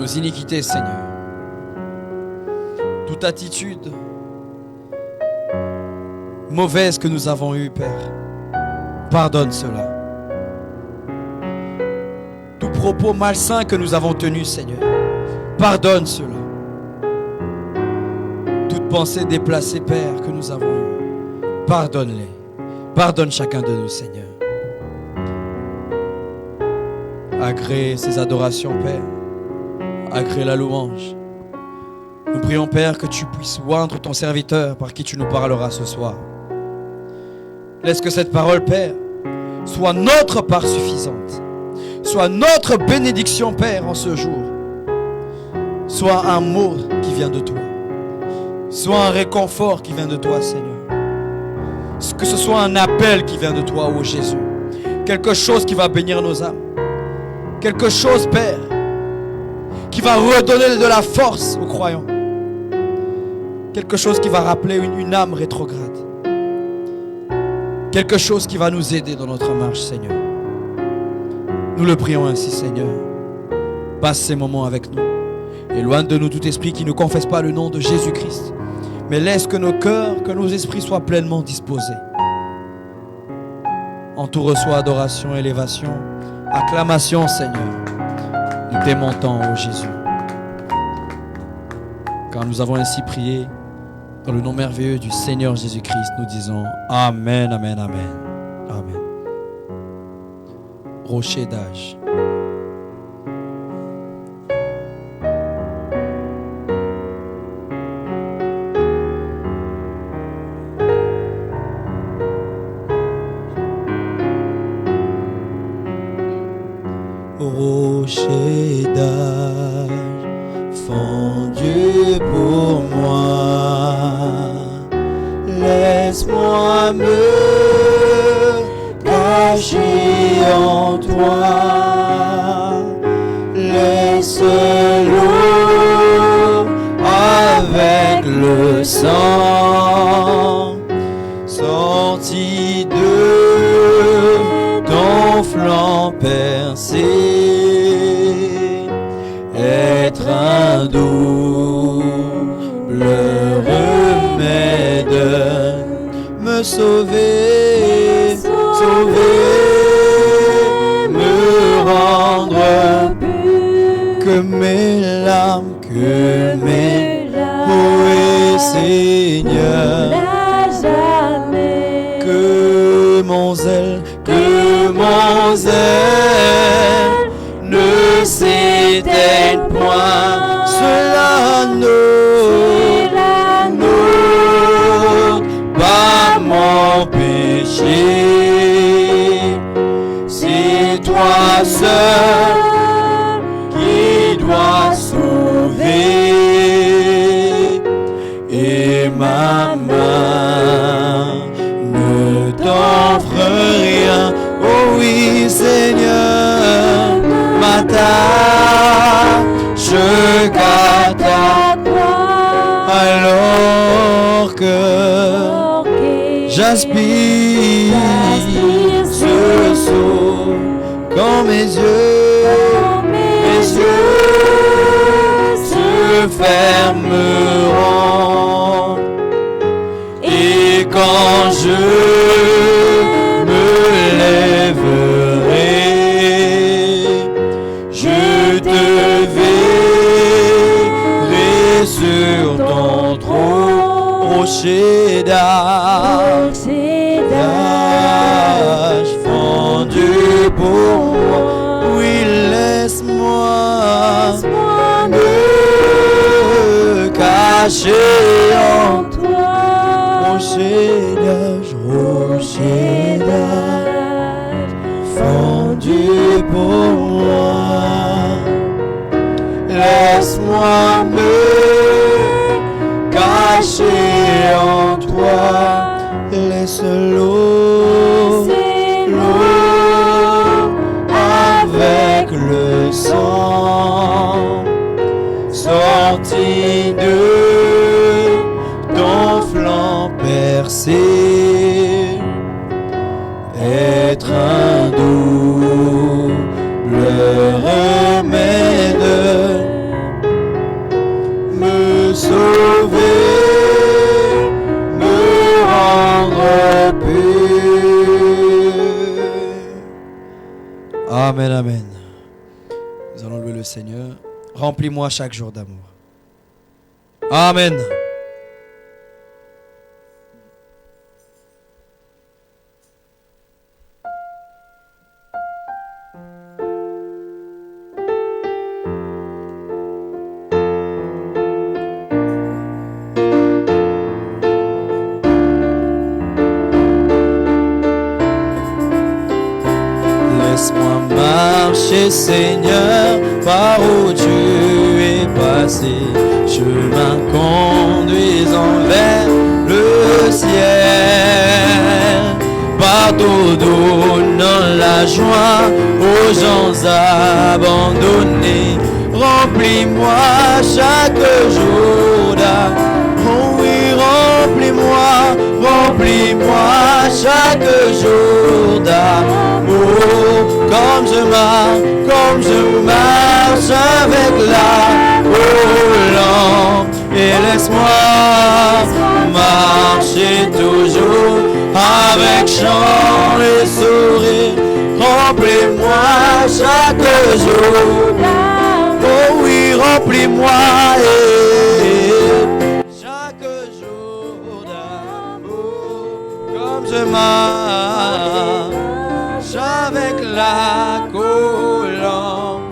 nos iniquités, Seigneur. Toute attitude mauvaise que nous avons eue, Père, pardonne cela. Tout propos malsain que nous avons tenu, Seigneur, pardonne cela. Toute pensée déplacée, Père, que nous avons eue, pardonne-les. Pardonne chacun de nous, Seigneur. Agrée ces adorations, Père. Agrée la louange. Nous prions, Père, que tu puisses oindre ton serviteur par qui tu nous parleras ce soir. Laisse que cette parole, Père, soit notre part suffisante. Soit notre bénédiction, Père, en ce jour. Soit un mot qui vient de toi. Soit un réconfort qui vient de toi, Seigneur. Que ce soit un appel qui vient de toi, ô Jésus. Quelque chose qui va bénir nos âmes. Quelque chose, Père, qui va redonner de la force aux croyants. Quelque chose qui va rappeler une âme rétrograde. Quelque chose qui va nous aider dans notre marche, Seigneur. Nous le prions ainsi, Seigneur. Passe ces moments avec nous. Éloigne de nous tout esprit qui ne confesse pas le nom de Jésus-Christ. Mais laisse que nos cœurs, que nos esprits soient pleinement disposés. En tout reçoit adoration, élévation, acclamation, Seigneur. Nous t'aimons tant, ô Jésus. Car nous avons ainsi prié dans le nom merveilleux du Seigneur Jésus-Christ. Nous disons Amen, Amen, Amen. Amen. Rocher d'âge. Rocher d'âge, fondu pour moi, laisse-moi me cacher en toi, laisse l'eau avec le sang sorti de ton flanc percé, être un double remède, me sauver, me rendre que mes larmes, ô Seigneur, que mon zèle ne s'éteigne point, cela n'ôte pas m'empêcher. C'est toi seul qui dois sauver, et ma main ne t'offre rien. Oh oui, Seigneur, m'attache qu'à toi, alors que j'aspire ce saut, quand mes yeux se fermeront, et quand je me lèverai, je te verrai sur ton trône, rocher d'âge fondu pour moi. Oui, laisse-moi me cacher en toi, rocher d'âge fondu pour moi. Laisse-moi me cacher en toi, laisse l'eau avec le sang sorti de ton flanc percé, être un double remède, Amen, amen. Nous allons louer le Seigneur. Remplis-moi chaque jour d'amour. Amen. Laisse-moi marcher, Seigneur, par où tu es passé, chemin conduisant vers le ciel. Partout donnant la joie aux gens abandonnés, remplis-moi chaque jour d'amour. Oh oui, remplis-moi, remplis-moi chaque jour d'amour. Comme je marche avec la lampe, et laisse-moi marcher toujours avec chant et sourire. Remplis-moi chaque jour. Oh oui, remplis-moi chaque jour d'amour. Comme je marche avec la colombe,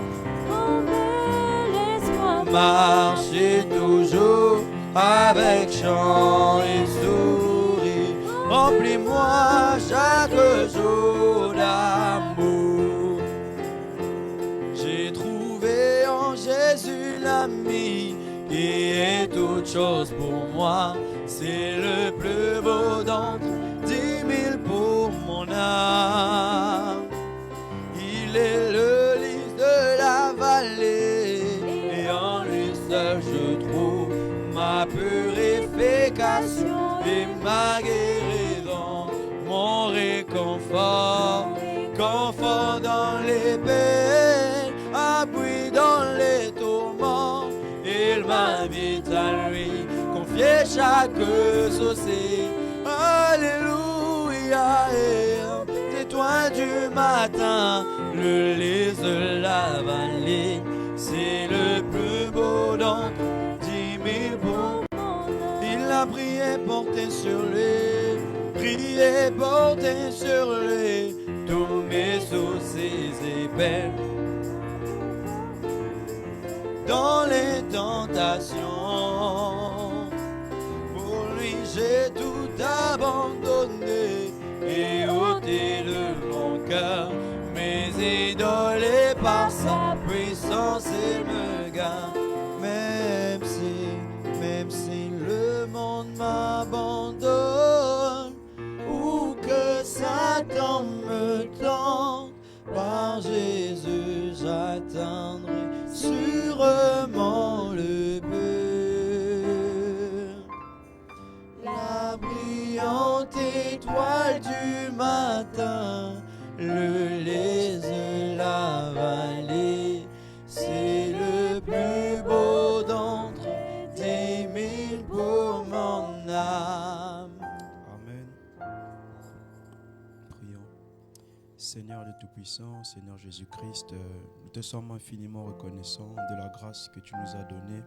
marcher toujours avec chant et sourire. Remplis-moi chaque jour d'amour. J'ai trouvé en Jésus l'ami qui est toute chose pour moi. C'est le plus beau d'entre 10 000 pour mon âme. Il est le lys de la vallée, et en lui seul je trouve ma purification et ma guérison, mon réconfort, confort dans les peines, appui dans les tourments. Il m'invite à lui confier chaque souci. Alléluia. Étoile du matin, le lys de la vallée, c'est le plus beau d'entre 10 000 pour mon âme. Il a prié, porté sur lui, prié, porté sur lui, tous mes soucis et peines. Dans les tentations, pour lui j'ai tout abandonné et ôté de mon cœur mes idoles, et par sa puissance il me garde. Même si le monde m'abandonne, ou que Satan me tente, par Jésus j'atteindrai sûrement le but. La brillante étoile du matin, le lys de la vallée, c'est le plus beau d'entre 10 000 pour mon âme. Amen. Prions. Seigneur le Tout-Puissant, Seigneur Jésus-Christ, nous te sommes infiniment reconnaissants de la grâce que tu nous as donnée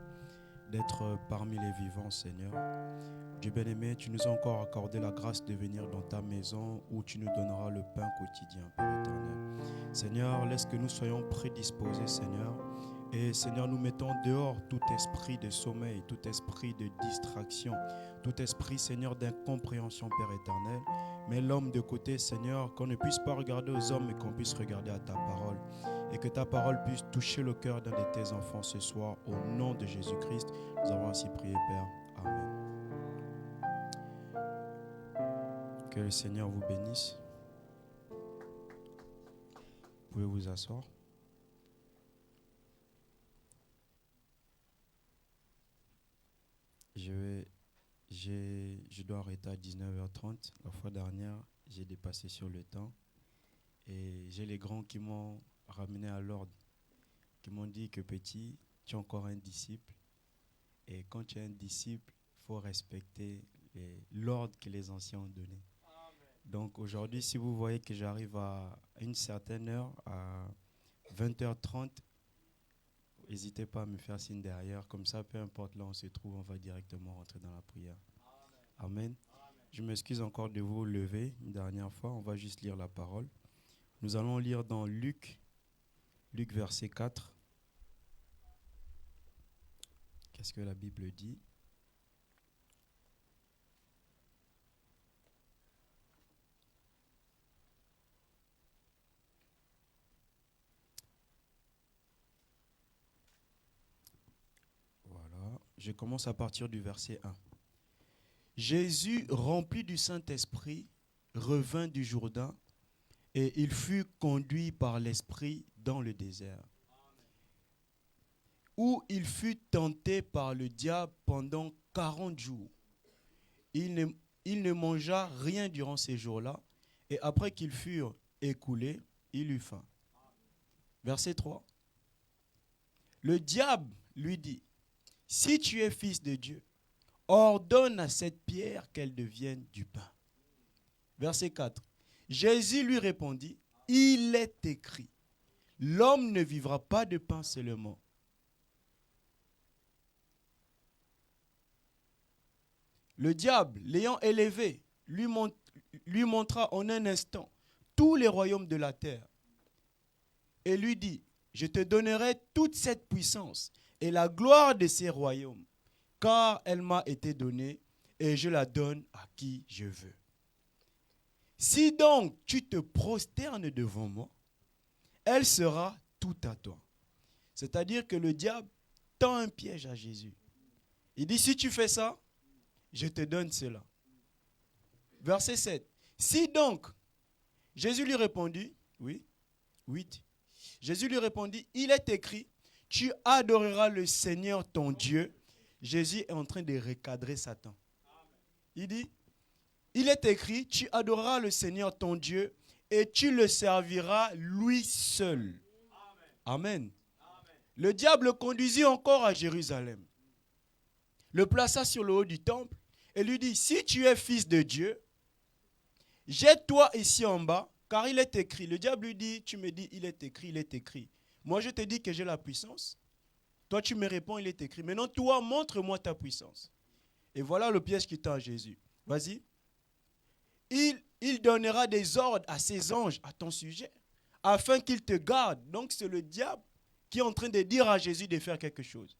d'être parmi les vivants, Seigneur. Dieu bien-aimé, tu nous as encore accordé la grâce de venir dans ta maison où tu nous donneras le pain quotidien, Père éternel. Seigneur, laisse que nous soyons prédisposés, Seigneur. Et Seigneur, nous mettons dehors tout esprit de sommeil, tout esprit de distraction, tout esprit, Seigneur, d'incompréhension, Père éternel. Mais l'homme de côté, Seigneur, qu'on ne puisse pas regarder aux hommes, mais qu'on puisse regarder à ta parole. Et que ta parole puisse toucher le cœur d'un de tes enfants ce soir. Au nom de Jésus-Christ, nous avons ainsi prié, Père. Amen. Que le Seigneur vous bénisse. Vous pouvez vous asseoir. Je dois arrêter à 19h30. La fois dernière, j'ai dépassé sur le temps. Et j'ai les grands qui m'ont ramené à l'ordre, qui m'ont dit que petit, tu es encore un disciple. Et quand tu es un disciple, il faut respecter l'ordre que les anciens ont donné. Amen. Donc aujourd'hui, si vous voyez que j'arrive à une certaine heure 20h30. N'hésitez pas à me faire signe derrière. Comme ça, peu importe là où on se trouve, on va directement rentrer dans la prière. Amen. Je m'excuse encore de vous lever une dernière fois. On va juste lire la parole. Nous allons lire dans Luc verset 4. Qu'est-ce que la Bible dit? Voilà. Je commence à partir du verset 1. Jésus, rempli du Saint-Esprit, revint du Jourdain et il fut conduit par l'Esprit dans le désert, où il fut tenté par le diable pendant 40 jours. Il ne mangea rien durant ces jours-là, et après qu'ils furent écoulés, il eut faim. Verset 3. Le diable lui dit, « Si tu es fils de Dieu, ordonne à cette pierre qu'elle devienne du pain. » Verset 4. Jésus lui répondit, « Il est écrit, l'homme ne vivra pas de pain seulement. » Le diable, l'ayant élevé, lui montra en un instant tous les royaumes de la terre et lui dit, « Je te donnerai toute cette puissance et la gloire de ces royaumes, car elle m'a été donnée et je la donne à qui je veux. Si donc tu te prosternes devant moi, elle sera tout à toi. » C'est-à-dire que le diable tend un piège à Jésus. Il dit, si tu fais ça, je te donne cela. Verset 7. Si donc, Jésus lui répondit, oui, 8. Jésus lui répondit, il est écrit, tu adoreras le Seigneur ton Dieu. Jésus est en train de recadrer Satan. Il dit, il est écrit, tu adoreras le Seigneur ton Dieu et tu le serviras lui seul. Amen. Le diable le conduisit encore à Jérusalem, le plaça sur le haut du temple et lui dit, si tu es fils de Dieu, jette-toi ici en bas, car il est écrit. Le diable lui dit, tu me dis, il est écrit, il est écrit. Moi, je te dis que j'ai la puissance. Toi, tu me réponds, il est écrit. Maintenant, toi, montre-moi ta puissance. Et voilà le piège qui tend à Jésus. Vas-y. Il donnera des ordres à ses anges à ton sujet, afin qu'ils te gardent. Donc, c'est le diable qui est en train de dire à Jésus de faire quelque chose,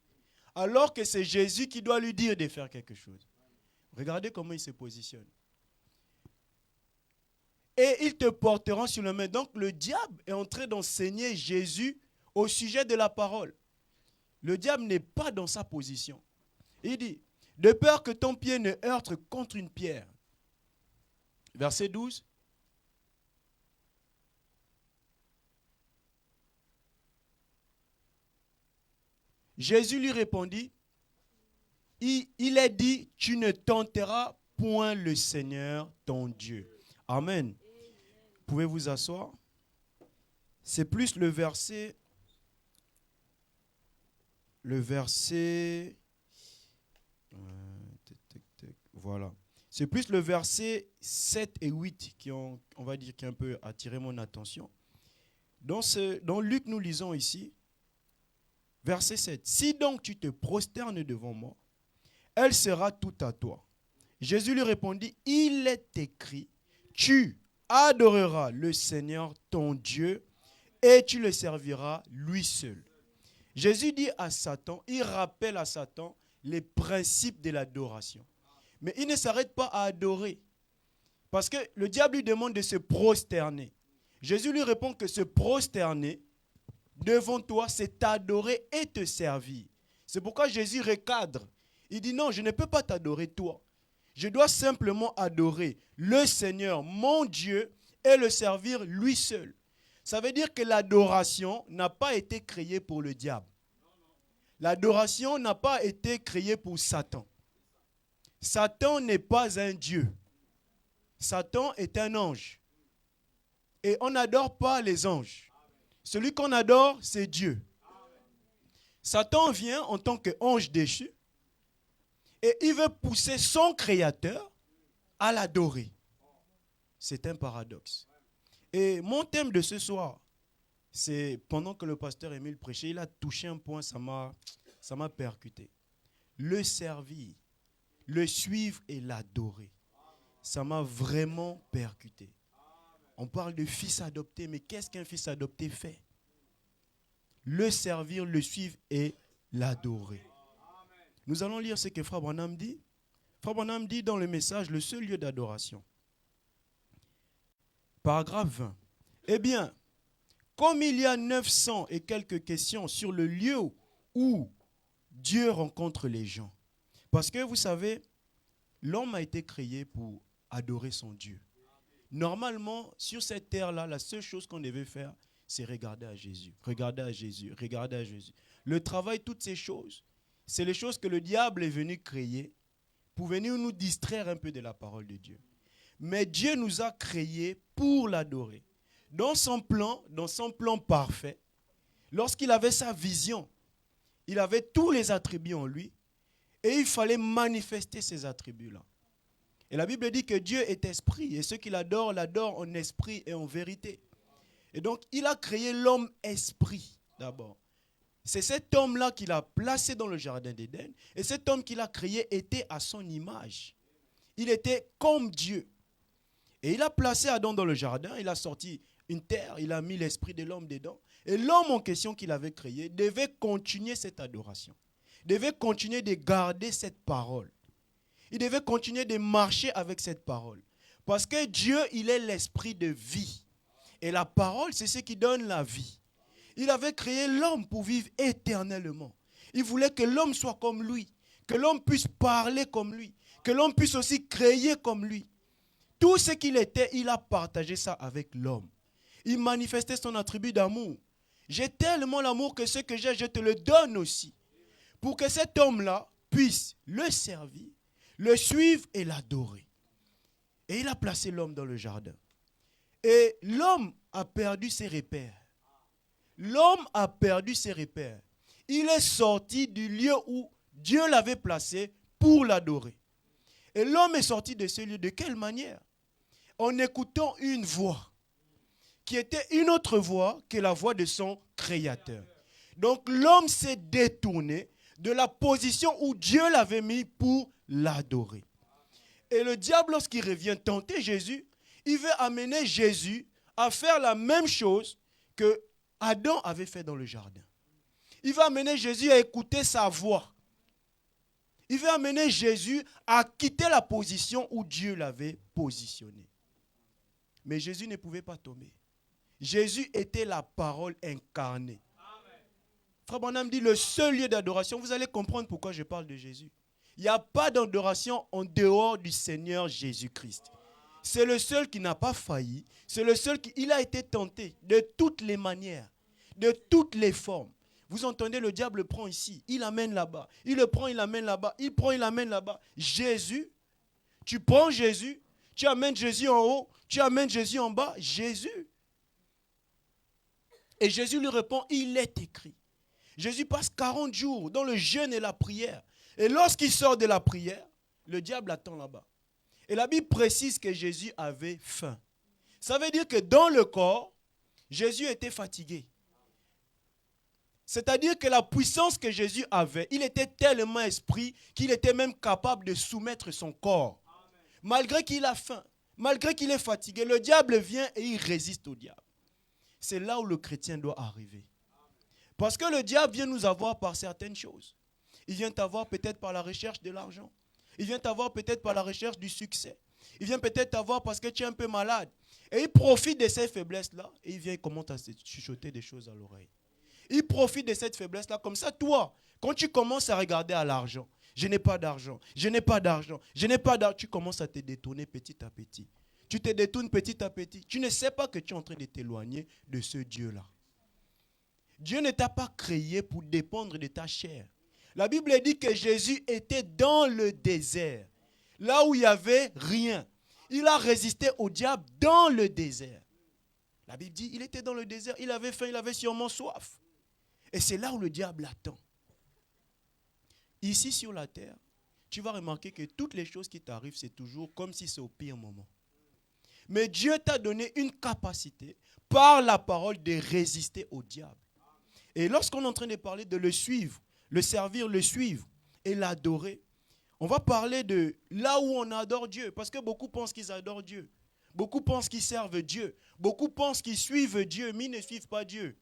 alors que c'est Jésus qui doit lui dire de faire quelque chose. Regardez comment il se positionne. Et ils te porteront sur le main. Donc, le diable est en train d'enseigner Jésus au sujet de la parole. Le diable n'est pas dans sa position. Il dit, de peur que ton pied ne heurte contre une pierre. Verset 12. Jésus lui répondit, il est dit, tu ne tenteras point le Seigneur ton Dieu. Amen. Pouvez vous asseoir? C'est plus le verset voilà. C'est plus le verset 7 et 8 qui ont, on va dire, qui a un peu attiré mon attention. Dans Luc, nous lisons ici, verset 7. Si donc tu te prosternes devant moi, elle sera tout à toi. Jésus lui répondit, il est écrit, tu adoreras le Seigneur ton Dieu et tu le serviras lui seul. Jésus dit à Satan, il rappelle à Satan les principes de l'adoration. Mais il ne s'arrête pas à adorer. Parce que le diable lui demande de se prosterner. Jésus lui répond que se prosterner devant toi, c'est t'adorer et te servir. C'est pourquoi Jésus recadre. Il dit non, je ne peux pas t'adorer toi. Je dois simplement adorer le Seigneur, mon Dieu, et le servir lui seul. Ça veut dire que l'adoration n'a pas été créée pour le diable. L'adoration n'a pas été créée pour Satan. Satan n'est pas un Dieu. Satan est un ange. Et on n'adore pas les anges. Celui qu'on adore, c'est Dieu. Satan vient en tant qu'ange déchu et il veut pousser son créateur à l'adorer. C'est un paradoxe. Et mon thème de ce soir c'est pendant que le pasteur Émile prêchait, il a touché un point, ça m'a percuté. Le servir, le suivre et l'adorer. Ça m'a vraiment percuté. On parle de fils adopté, mais qu'est-ce qu'un fils adopté fait? Le servir, le suivre et l'adorer. Nous allons lire ce que Frère Branham dit. Frère Branham dit dans le message, le seul lieu d'adoration. Paragraphe 20. Eh bien, comme il y a 900 et quelques questions sur le lieu où Dieu rencontre les gens. Parce que vous savez, l'homme a été créé pour adorer son Dieu. Normalement, sur cette terre-là, la seule chose qu'on devait faire, c'est regarder à Jésus. Regarder à Jésus, regarder à Jésus. Le travail, toutes ces choses, c'est les choses que le diable est venu créer pour venir nous distraire un peu de la parole de Dieu. Mais Dieu nous a créés pour l'adorer. Dans son plan parfait, lorsqu'il avait sa vision, il avait tous les attributs en lui et il fallait manifester ces attributs-là. Et la Bible dit que Dieu est esprit et ceux qui l'adorent, l'adorent en esprit et en vérité. Et donc, il a créé l'homme esprit d'abord. C'est cet homme-là qu'il a placé dans le jardin d'Éden et cet homme qu'il a créé était à son image. Il était comme Dieu. Et il a placé Adam dans le jardin, il a sorti une terre, il a mis l'esprit de l'homme dedans. Et l'homme en question qu'il avait créé devait continuer cette adoration. Devait continuer de garder cette parole. Il devait continuer de marcher avec cette parole. Parce que Dieu, il est l'esprit de vie. Et la parole, c'est ce qui donne la vie. Il avait créé l'homme pour vivre éternellement. Il voulait que l'homme soit comme lui. Que l'homme puisse parler comme lui. Que l'homme puisse aussi créer comme lui. Tout ce qu'il était, il a partagé ça avec l'homme. Il manifestait son attribut d'amour. J'ai tellement l'amour que ce que j'ai, je te le donne aussi. Pour que cet homme-là puisse le servir, le suivre et l'adorer. Et il a placé l'homme dans le jardin. Et l'homme a perdu ses repères. L'homme a perdu ses repères. Il est sorti du lieu où Dieu l'avait placé pour l'adorer. Et l'homme est sorti de ce lieu. De quelle manière? En écoutant une voix qui était une autre voix que la voix de son Créateur. Donc l'homme s'est détourné de la position où Dieu l'avait mis pour l'adorer. Et le diable, lorsqu'il revient tenter Jésus, il veut amener Jésus à faire la même chose que Adam avait fait dans le jardin. Il va amener Jésus à écouter sa voix. Il veut amener Jésus à quitter la position où Dieu l'avait positionné. Mais Jésus ne pouvait pas tomber. Jésus était la parole incarnée. Frère Branham dit le seul lieu d'adoration, vous allez comprendre pourquoi je parle de Jésus. Il n'y a pas d'adoration en dehors du Seigneur Jésus-Christ. C'est le seul qui n'a pas failli. C'est le seul qui il a été tenté de toutes les manières, de toutes les formes. Vous entendez, le diable prend ici, il amène là-bas. Il le prend, il l'amène là-bas. Il prend, il l'amène là-bas. Jésus, tu prends Jésus, tu amènes Jésus en haut, tu amènes Jésus en bas. Jésus. Et Jésus lui répond, il est écrit. Jésus passe 40 jours dans le jeûne et la prière. Et lorsqu'il sort de la prière, le diable attend là-bas. Et la Bible précise que Jésus avait faim. Ça veut dire que dans le corps, Jésus était fatigué. C'est-à-dire que la puissance que Jésus avait, il était tellement esprit qu'il était même capable de soumettre son corps. Malgré qu'il a faim, malgré qu'il est fatigué, le diable vient et il résiste au diable. C'est là où le chrétien doit arriver. Parce que le diable vient nous avoir par certaines choses. Il vient t'avoir peut-être par la recherche de l'argent. Il vient t'avoir peut-être par la recherche du succès. Il vient peut-être t'avoir parce que tu es un peu malade. Et il profite de ces faiblesses-là et il vient et commence à se chuchoter des choses à l'oreille. Il profite de cette faiblesse-là. Comme ça, toi, quand tu commences à regarder à l'argent, je n'ai pas d'argent, je n'ai pas d'argent, je n'ai pas d'argent, tu commences à te détourner petit à petit. Tu te détournes petit à petit. Tu ne sais pas que tu es en train de t'éloigner de ce Dieu-là. Dieu ne t'a pas créé pour dépendre de ta chair. La Bible dit que Jésus était dans le désert, là où il n'y avait rien. Il a résisté au diable dans le désert. La Bible dit qu'il était dans le désert, il avait faim, il avait sûrement soif. Et c'est là où le diable attend. Ici sur la terre, tu vas remarquer que toutes les choses qui t'arrivent, c'est toujours comme si c'est au pire moment. Mais Dieu t'a donné une capacité par la parole de résister au diable. Et lorsqu'on est en train de parler de le suivre, le servir, le suivre et l'adorer, on va parler de là où on adore Dieu. Parce que beaucoup pensent qu'ils adorent Dieu. Beaucoup pensent qu'ils servent Dieu. Beaucoup pensent qu'ils suivent Dieu, mais ils ne suivent pas Dieu.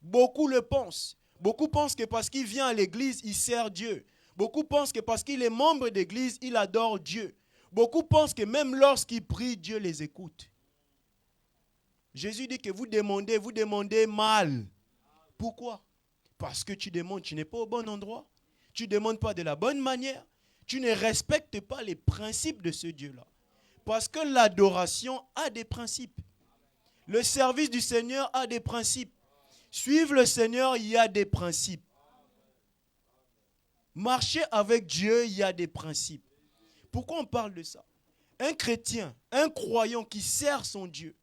Beaucoup le pensent. Beaucoup pensent que parce qu'il vient à l'église, il sert Dieu. Beaucoup pensent que parce qu'il est membre d'église, il adore Dieu. Beaucoup pensent que même lorsqu'ils prient, Dieu les écoute. Jésus dit que vous demandez mal. Pourquoi? Parce que tu demandes, tu n'es pas au bon endroit. Tu ne demandes pas de la bonne manière. Tu ne respectes pas les principes de ce Dieu-là. Parce que l'adoration a des principes. Le service du Seigneur a des principes. Suivre le Seigneur, il y a des principes. Marcher avec Dieu, il y a des principes. Pourquoi on parle de ça? Un chrétien, un croyant qui sert son Dieu,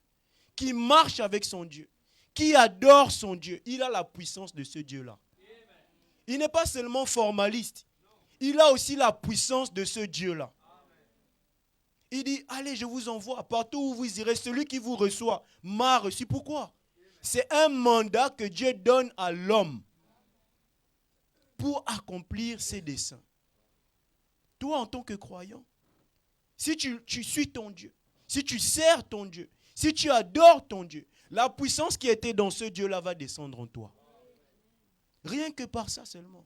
qui marche avec son Dieu, qui adore son Dieu, il a la puissance de ce Dieu-là. Il n'est pas seulement formaliste, il a aussi la puissance de ce Dieu-là. Il dit, allez, je vous envoie, partout où vous irez, celui qui vous reçoit m'a reçu. Pourquoi? C'est un mandat que Dieu donne à l'homme pour accomplir ses desseins. Toi, en tant que croyant, si tu suis ton Dieu, si tu sers ton Dieu, si tu adores ton Dieu, la puissance qui était dans ce Dieu-là va descendre en toi. Rien que par ça seulement.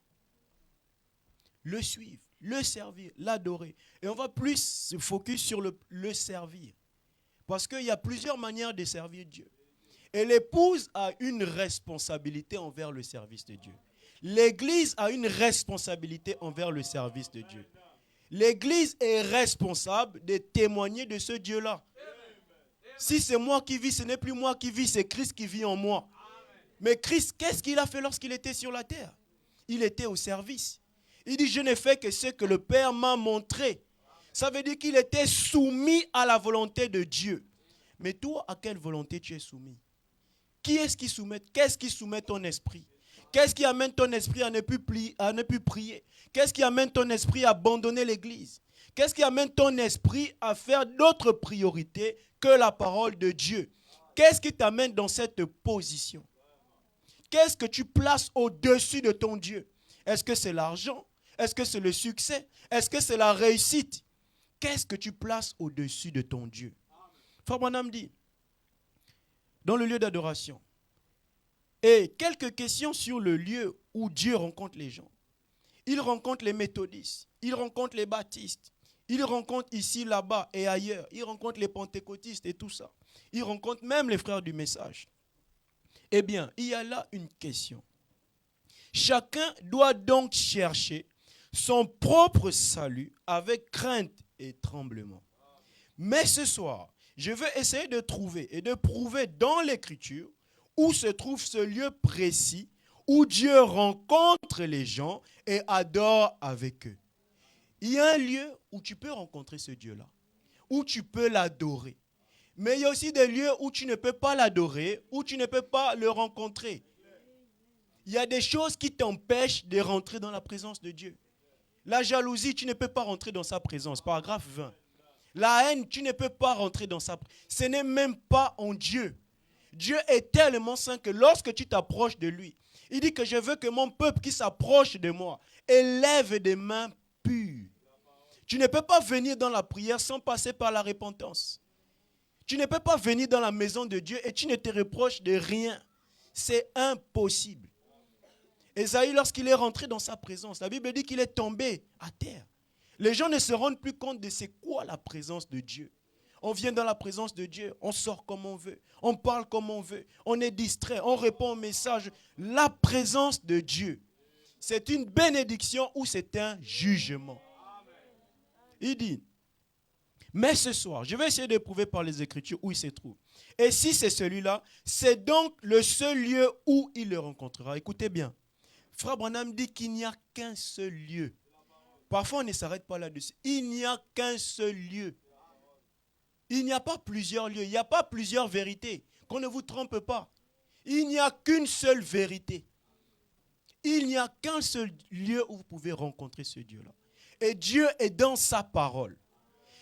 Le suivre, le servir, l'adorer. Et on va plus se focus sur le servir. Parce qu'il y a plusieurs manières de servir Dieu. Et l'épouse a une responsabilité envers le service de Dieu. L'Église a une responsabilité envers le service de Dieu. L'Église est responsable de témoigner de ce Dieu-là. Si c'est moi qui vis, ce n'est plus moi qui vis, c'est Christ qui vit en moi. Mais Christ, qu'est-ce qu'il a fait lorsqu'il était sur la terre? Il était au service. Il dit, je n'ai fait que ce que le Père m'a montré. Ça veut dire qu'il était soumis à la volonté de Dieu. Mais toi, à quelle volonté tu es soumis? Qui est-ce qui soumet? Qu'est-ce qui soumet ton esprit? Qu'est-ce qui amène ton esprit à ne plus prier? Qu'est-ce qui amène ton esprit à abandonner l'église? Qu'est-ce qui amène ton esprit à faire d'autres priorités que la parole de Dieu? Qu'est-ce qui t'amène dans cette position? Qu'est-ce que tu places au-dessus de ton Dieu? Est-ce que c'est l'argent? Est-ce que c'est le succès? Est-ce que c'est la réussite? Qu'est-ce que tu places au-dessus de ton Dieu? Frère Branham dit, dans le lieu d'adoration, et quelques questions sur le lieu où Dieu rencontre les gens. Il rencontre les méthodistes, il rencontre les baptistes, il rencontre ici, là-bas et ailleurs. Il rencontre les pentecôtistes et tout ça. Il rencontre même les frères du message. Eh bien, il y a là une question. Chacun doit donc chercher son propre salut avec crainte et tremblement. Mais ce soir, je veux essayer de trouver et de prouver dans l'Écriture où se trouve ce lieu précis où Dieu rencontre les gens et adore avec eux. Il y a un lieu où tu peux rencontrer ce Dieu-là, où tu peux l'adorer. Mais il y a aussi des lieux où tu ne peux pas l'adorer, où tu ne peux pas le rencontrer. Il y a des choses qui t'empêchent de rentrer dans la présence de Dieu. La jalousie, tu ne peux pas rentrer dans sa présence. Paragraphe 20. La haine, tu ne peux pas rentrer dans sa présence. Ce n'est même pas en Dieu. Dieu est tellement saint que lorsque tu t'approches de lui, il dit que je veux que mon peuple qui s'approche de moi élève des mains pures. Tu ne peux pas venir dans la prière sans passer par la repentance. Tu ne peux pas venir dans la maison de Dieu et tu ne te reproches de rien. C'est impossible. Ésaïe, lorsqu'il est rentré dans sa présence, la Bible dit qu'il est tombé à terre. Les gens ne se rendent plus compte de c'est quoi la présence de Dieu. On vient dans la présence de Dieu, on sort comme on veut, on parle comme on veut, on est distrait, on répond aux messages. La présence de Dieu, c'est une bénédiction ou c'est un jugement. Il dit, mais ce soir, je vais essayer de prouver par les Écritures où il se trouve. Et si c'est celui-là, c'est donc le seul lieu où il le rencontrera. Écoutez bien, Frère Branham dit qu'il n'y a qu'un seul lieu. Parfois, on ne s'arrête pas là-dessus. Il n'y a qu'un seul lieu. Il n'y a pas plusieurs lieux, il n'y a pas plusieurs vérités. Qu'on ne vous trompe pas. Il n'y a qu'une seule vérité. Il n'y a qu'un seul lieu où vous pouvez rencontrer ce Dieu-là. Et Dieu est dans sa parole.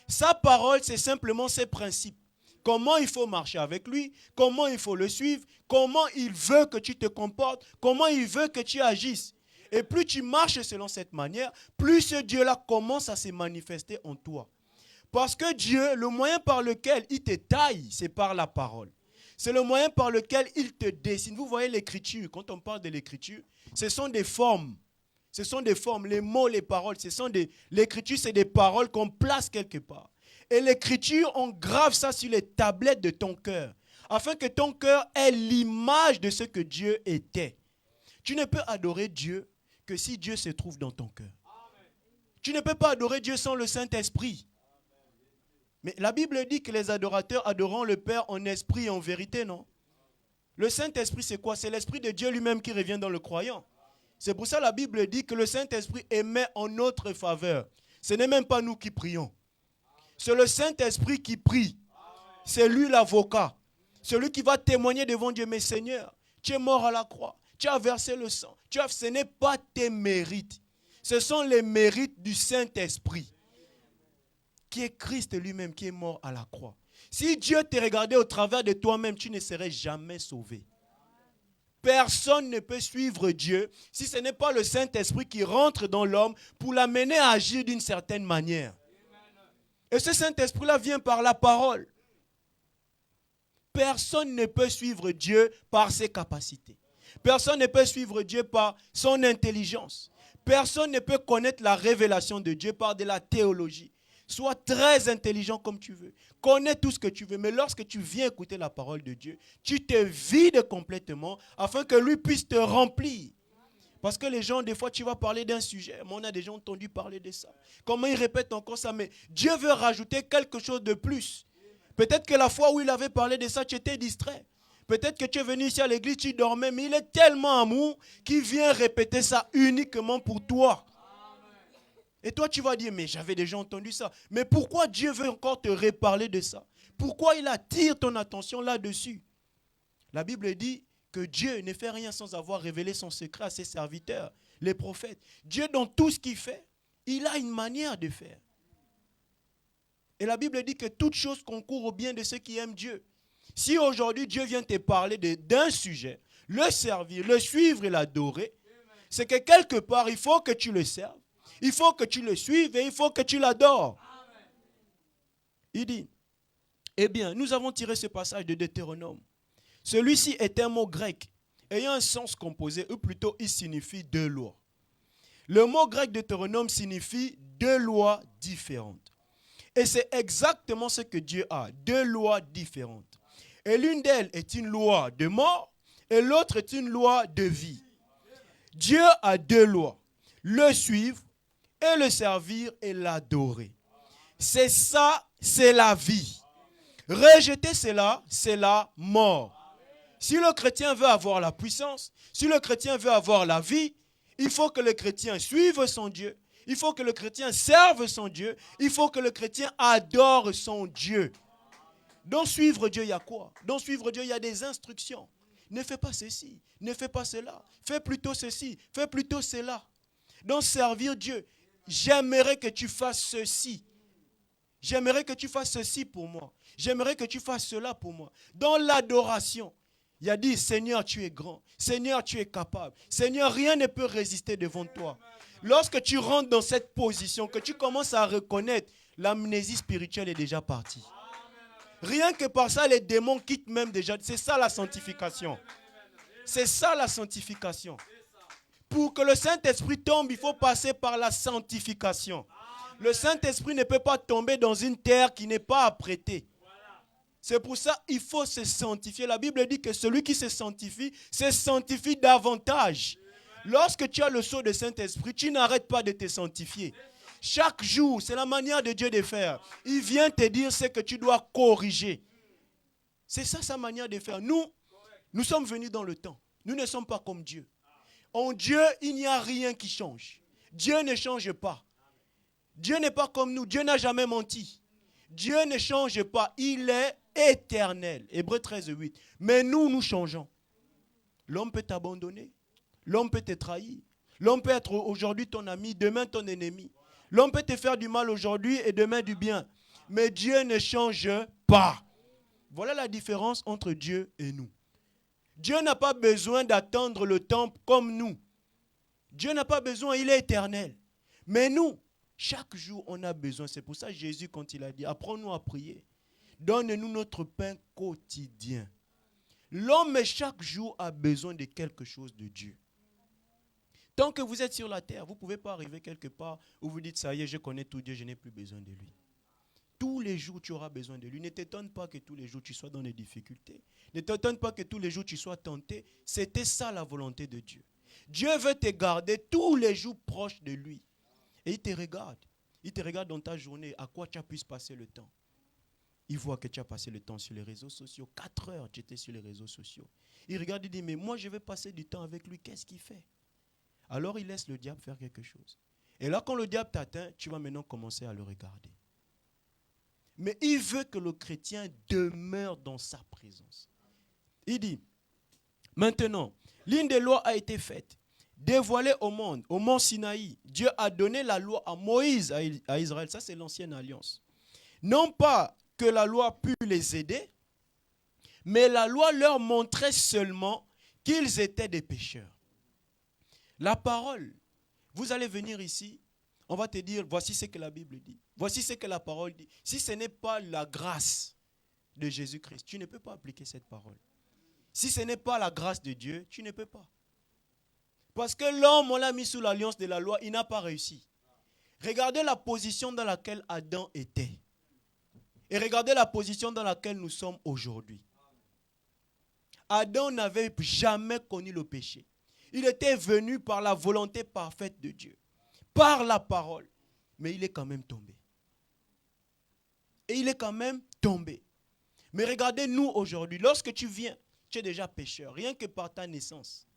Sa parole, c'est simplement ses principes. comment il faut marcher avec lui, comment il faut le suivre, comment il veut que tu te comportes, comment il veut que tu agisses. Et plus tu marches selon cette manière, plus ce Dieu-là commence à se manifester en toi. Parce que Dieu, le moyen par lequel il te taille, c'est par la parole. C'est le moyen par lequel il te dessine. Vous voyez l'écriture, quand on parle de l'écriture, ce sont des formes. Ce sont des formes, les mots, les paroles. L'écriture, c'est des paroles qu'on place quelque part. Et l'écriture, on grave ça sur les tablettes de ton cœur, afin que ton cœur ait l'image de ce que Dieu était. Tu ne peux adorer Dieu que si Dieu se trouve dans ton cœur. Tu ne peux pas adorer Dieu sans le Saint-Esprit. Mais la Bible dit que les adorateurs adoreront le Père en esprit et en vérité, non? Le Saint-Esprit, c'est quoi? C'est l'Esprit de Dieu lui-même qui revient dans le croyant. C'est pour ça que la Bible dit que le Saint-Esprit émet en notre faveur. Ce n'est même pas nous qui prions. C'est le Saint-Esprit qui prie. C'est lui l'avocat. Celui qui va témoigner devant Dieu. Mais Seigneur, tu es mort à la croix. Tu as versé le sang. Ce n'est pas tes mérites. Ce sont les mérites du Saint-Esprit, qui est Christ lui-même, qui est mort à la croix. Si Dieu te regardait au travers de toi-même, tu ne serais jamais sauvé. Personne ne peut suivre Dieu si ce n'est pas le Saint-Esprit qui rentre dans l'homme pour l'amener à agir d'une certaine manière. Et ce Saint-Esprit-là vient par la parole. Personne ne peut suivre Dieu par ses capacités. Personne ne peut suivre Dieu par son intelligence. Personne ne peut connaître la révélation de Dieu par de la théologie. Sois très intelligent comme tu veux. Connais tout ce que tu veux. Mais lorsque tu viens écouter la parole de Dieu, tu te vides complètement afin que lui puisse te remplir. Parce que les gens, des fois, tu vas parler d'un sujet. Moi, on a déjà entendu parler de ça. Comment ils répètent encore ça? Mais Dieu veut rajouter quelque chose de plus. Peut-être que la fois où il avait parlé de ça, tu étais distrait. Peut-être que tu es venu ici à l'église, tu dormais. Mais il est tellement amour qu'il vient répéter ça uniquement pour toi. Et toi, tu vas dire, mais j'avais déjà entendu ça. Mais pourquoi Dieu veut encore te reparler de ça? Pourquoi il attire ton attention là-dessus? La Bible dit que Dieu ne fait rien sans avoir révélé son secret à ses serviteurs, les prophètes. Dieu, dans tout ce qu'il fait, il a une manière de faire. Et la Bible dit que toute chose concourt au bien de ceux qui aiment Dieu. Si aujourd'hui Dieu vient te parler d'un sujet, le servir, le suivre et l'adorer, c'est que quelque part, il faut que tu le serves. Il faut que tu le suives et il faut que tu l'adores. Il dit, eh bien, nous avons tiré ce passage de Deutéronome. Celui-ci est un mot grec ayant un sens composé, ou plutôt il signifie deux lois. Le mot grec Deutéronome signifie deux lois différentes. Et c'est exactement ce que Dieu a, deux lois différentes. Et l'une d'elles est une loi de mort et l'autre est une loi de vie. Dieu a deux lois, le suivre et le servir et l'adorer. C'est ça, c'est la vie. Rejeter cela, c'est la mort. Si le chrétien veut avoir la puissance, si le chrétien veut avoir la vie, il faut que le chrétien suive son Dieu. Il faut que le chrétien serve son Dieu. Il faut que le chrétien adore son Dieu. Dans suivre Dieu, il y a quoi? Dans suivre Dieu, il y a des instructions. Ne fais pas ceci, ne fais pas cela. Fais plutôt ceci, fais plutôt cela. Dans servir Dieu, j'aimerais que tu fasses ceci. J'aimerais que tu fasses ceci pour moi. J'aimerais que tu fasses cela pour moi. Dans l'adoration, il a dit, Seigneur, tu es grand. Seigneur, tu es capable. Seigneur, rien ne peut résister devant toi. Lorsque tu rentres dans cette position, que tu commences à reconnaître, l'amnésie spirituelle est déjà partie. Rien que par ça, les démons quittent même déjà. C'est ça la sanctification. C'est ça la sanctification. Pour que le Saint-Esprit tombe, il faut passer par la sanctification. Le Saint-Esprit ne peut pas tomber dans une terre qui n'est pas apprêtée. C'est pour ça qu'il faut se sanctifier. La Bible dit que celui qui se sanctifie davantage. Lorsque tu as le sceau de Saint-Esprit, tu n'arrêtes pas de te sanctifier. Chaque jour, c'est la manière de Dieu de faire. Il vient te dire ce que tu dois corriger. C'est ça sa manière de faire. Nous sommes venus dans le temps. Nous ne sommes pas comme Dieu. En Dieu, il n'y a rien qui change. Dieu ne change pas. Dieu n'est pas comme nous. Dieu n'a jamais menti. Dieu ne change pas. Il est éternel. Hébreux 13, 8. Mais nous changeons. L'homme peut t'abandonner. L'homme peut te trahir. L'homme peut être aujourd'hui ton ami, demain ton ennemi. L'homme peut te faire du mal aujourd'hui et demain du bien. Mais Dieu ne change pas. Voilà la différence entre Dieu et nous. Dieu n'a pas besoin d'attendre le temps comme nous. Dieu n'a pas besoin, il est éternel. Mais nous, chaque jour, on a besoin. C'est pour ça que Jésus, quand il a dit, apprends-nous à prier. Donne-nous notre pain quotidien. L'homme, chaque jour, a besoin de quelque chose de Dieu. Tant que vous êtes sur la terre, vous ne pouvez pas arriver quelque part où vous dites, ça y est, je connais tout Dieu, je n'ai plus besoin de lui. Tous les jours, tu auras besoin de lui. Ne t'étonne pas que tous les jours, tu sois dans des difficultés. Ne t'étonne pas que tous les jours, tu sois tenté. C'était ça la volonté de Dieu. Dieu veut te garder tous les jours proche de lui. Et il te regarde. Il te regarde dans ta journée, à quoi tu as pu passer le temps. Il voit que tu as passé le temps sur les réseaux sociaux. 4 heures, tu étais sur les réseaux sociaux. Il regarde et dit, mais moi, je vais passer du temps avec lui. Qu'est-ce qu'il fait? Alors, il laisse le diable faire quelque chose. Et là, quand le diable t'atteint, tu vas maintenant commencer à le regarder. Mais il veut que le chrétien demeure dans sa présence. Il dit, maintenant, l'une des lois a été faite, dévoilée au monde, au mont Sinaï. Dieu a donné la loi à Moïse, à Israël. Ça, c'est l'ancienne alliance. Non pas que la loi pût les aider, mais la loi leur montrait seulement qu'ils étaient des pécheurs. La parole, vous allez venir ici, on va te dire, voici ce que la Bible dit. Voici ce que la parole dit. Si ce n'est pas la grâce de Jésus-Christ, tu ne peux pas appliquer cette parole. Si ce n'est pas la grâce de Dieu, tu ne peux pas. Parce que l'homme, on l'a mis sous l'alliance de la loi, il n'a pas réussi. Regardez la position dans laquelle Adam était. Et regardez la position dans laquelle nous sommes aujourd'hui. Adam n'avait jamais connu le péché. Il était venu par la volonté parfaite de Dieu. Par la parole. Mais il est quand même tombé. Et il est quand même tombé. Mais regardez nous aujourd'hui. Lorsque tu viens, tu es déjà pécheur. Rien que par ta naissance.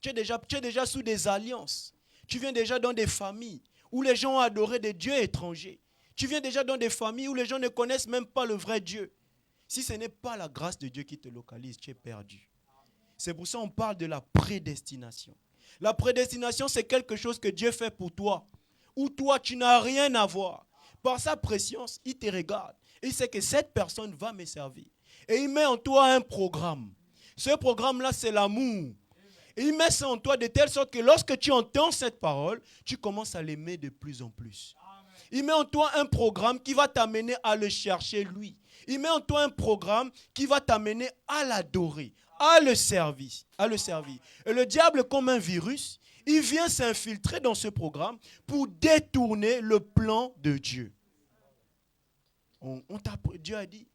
Tu es déjà sous des alliances. Tu viens déjà dans des familles où les gens ont adoré des dieux étrangers. Tu viens déjà dans des familles où les gens ne connaissent même pas le vrai Dieu. Si ce n'est pas la grâce de Dieu qui te localise, tu es perdu. C'est pour ça qu'on parle de la prédestination. La prédestination, c'est quelque chose que Dieu fait pour toi. Où toi, tu n'as rien à voir. Par sa préscience, il te regarde. Il sait que cette personne va me servir. Et il met en toi un programme. Ce programme-là, c'est l'amour. Et il met ça en toi de telle sorte que lorsque tu entends cette parole, tu commences à l'aimer de plus en plus. Il met en toi un programme qui va t'amener à le chercher lui. Il met en toi un programme qui va t'amener à l'adorer, à le servir. Et le diable, comme un virus, il vient s'infiltrer dans ce programme pour détourner le plan de Dieu. Dieu a dit,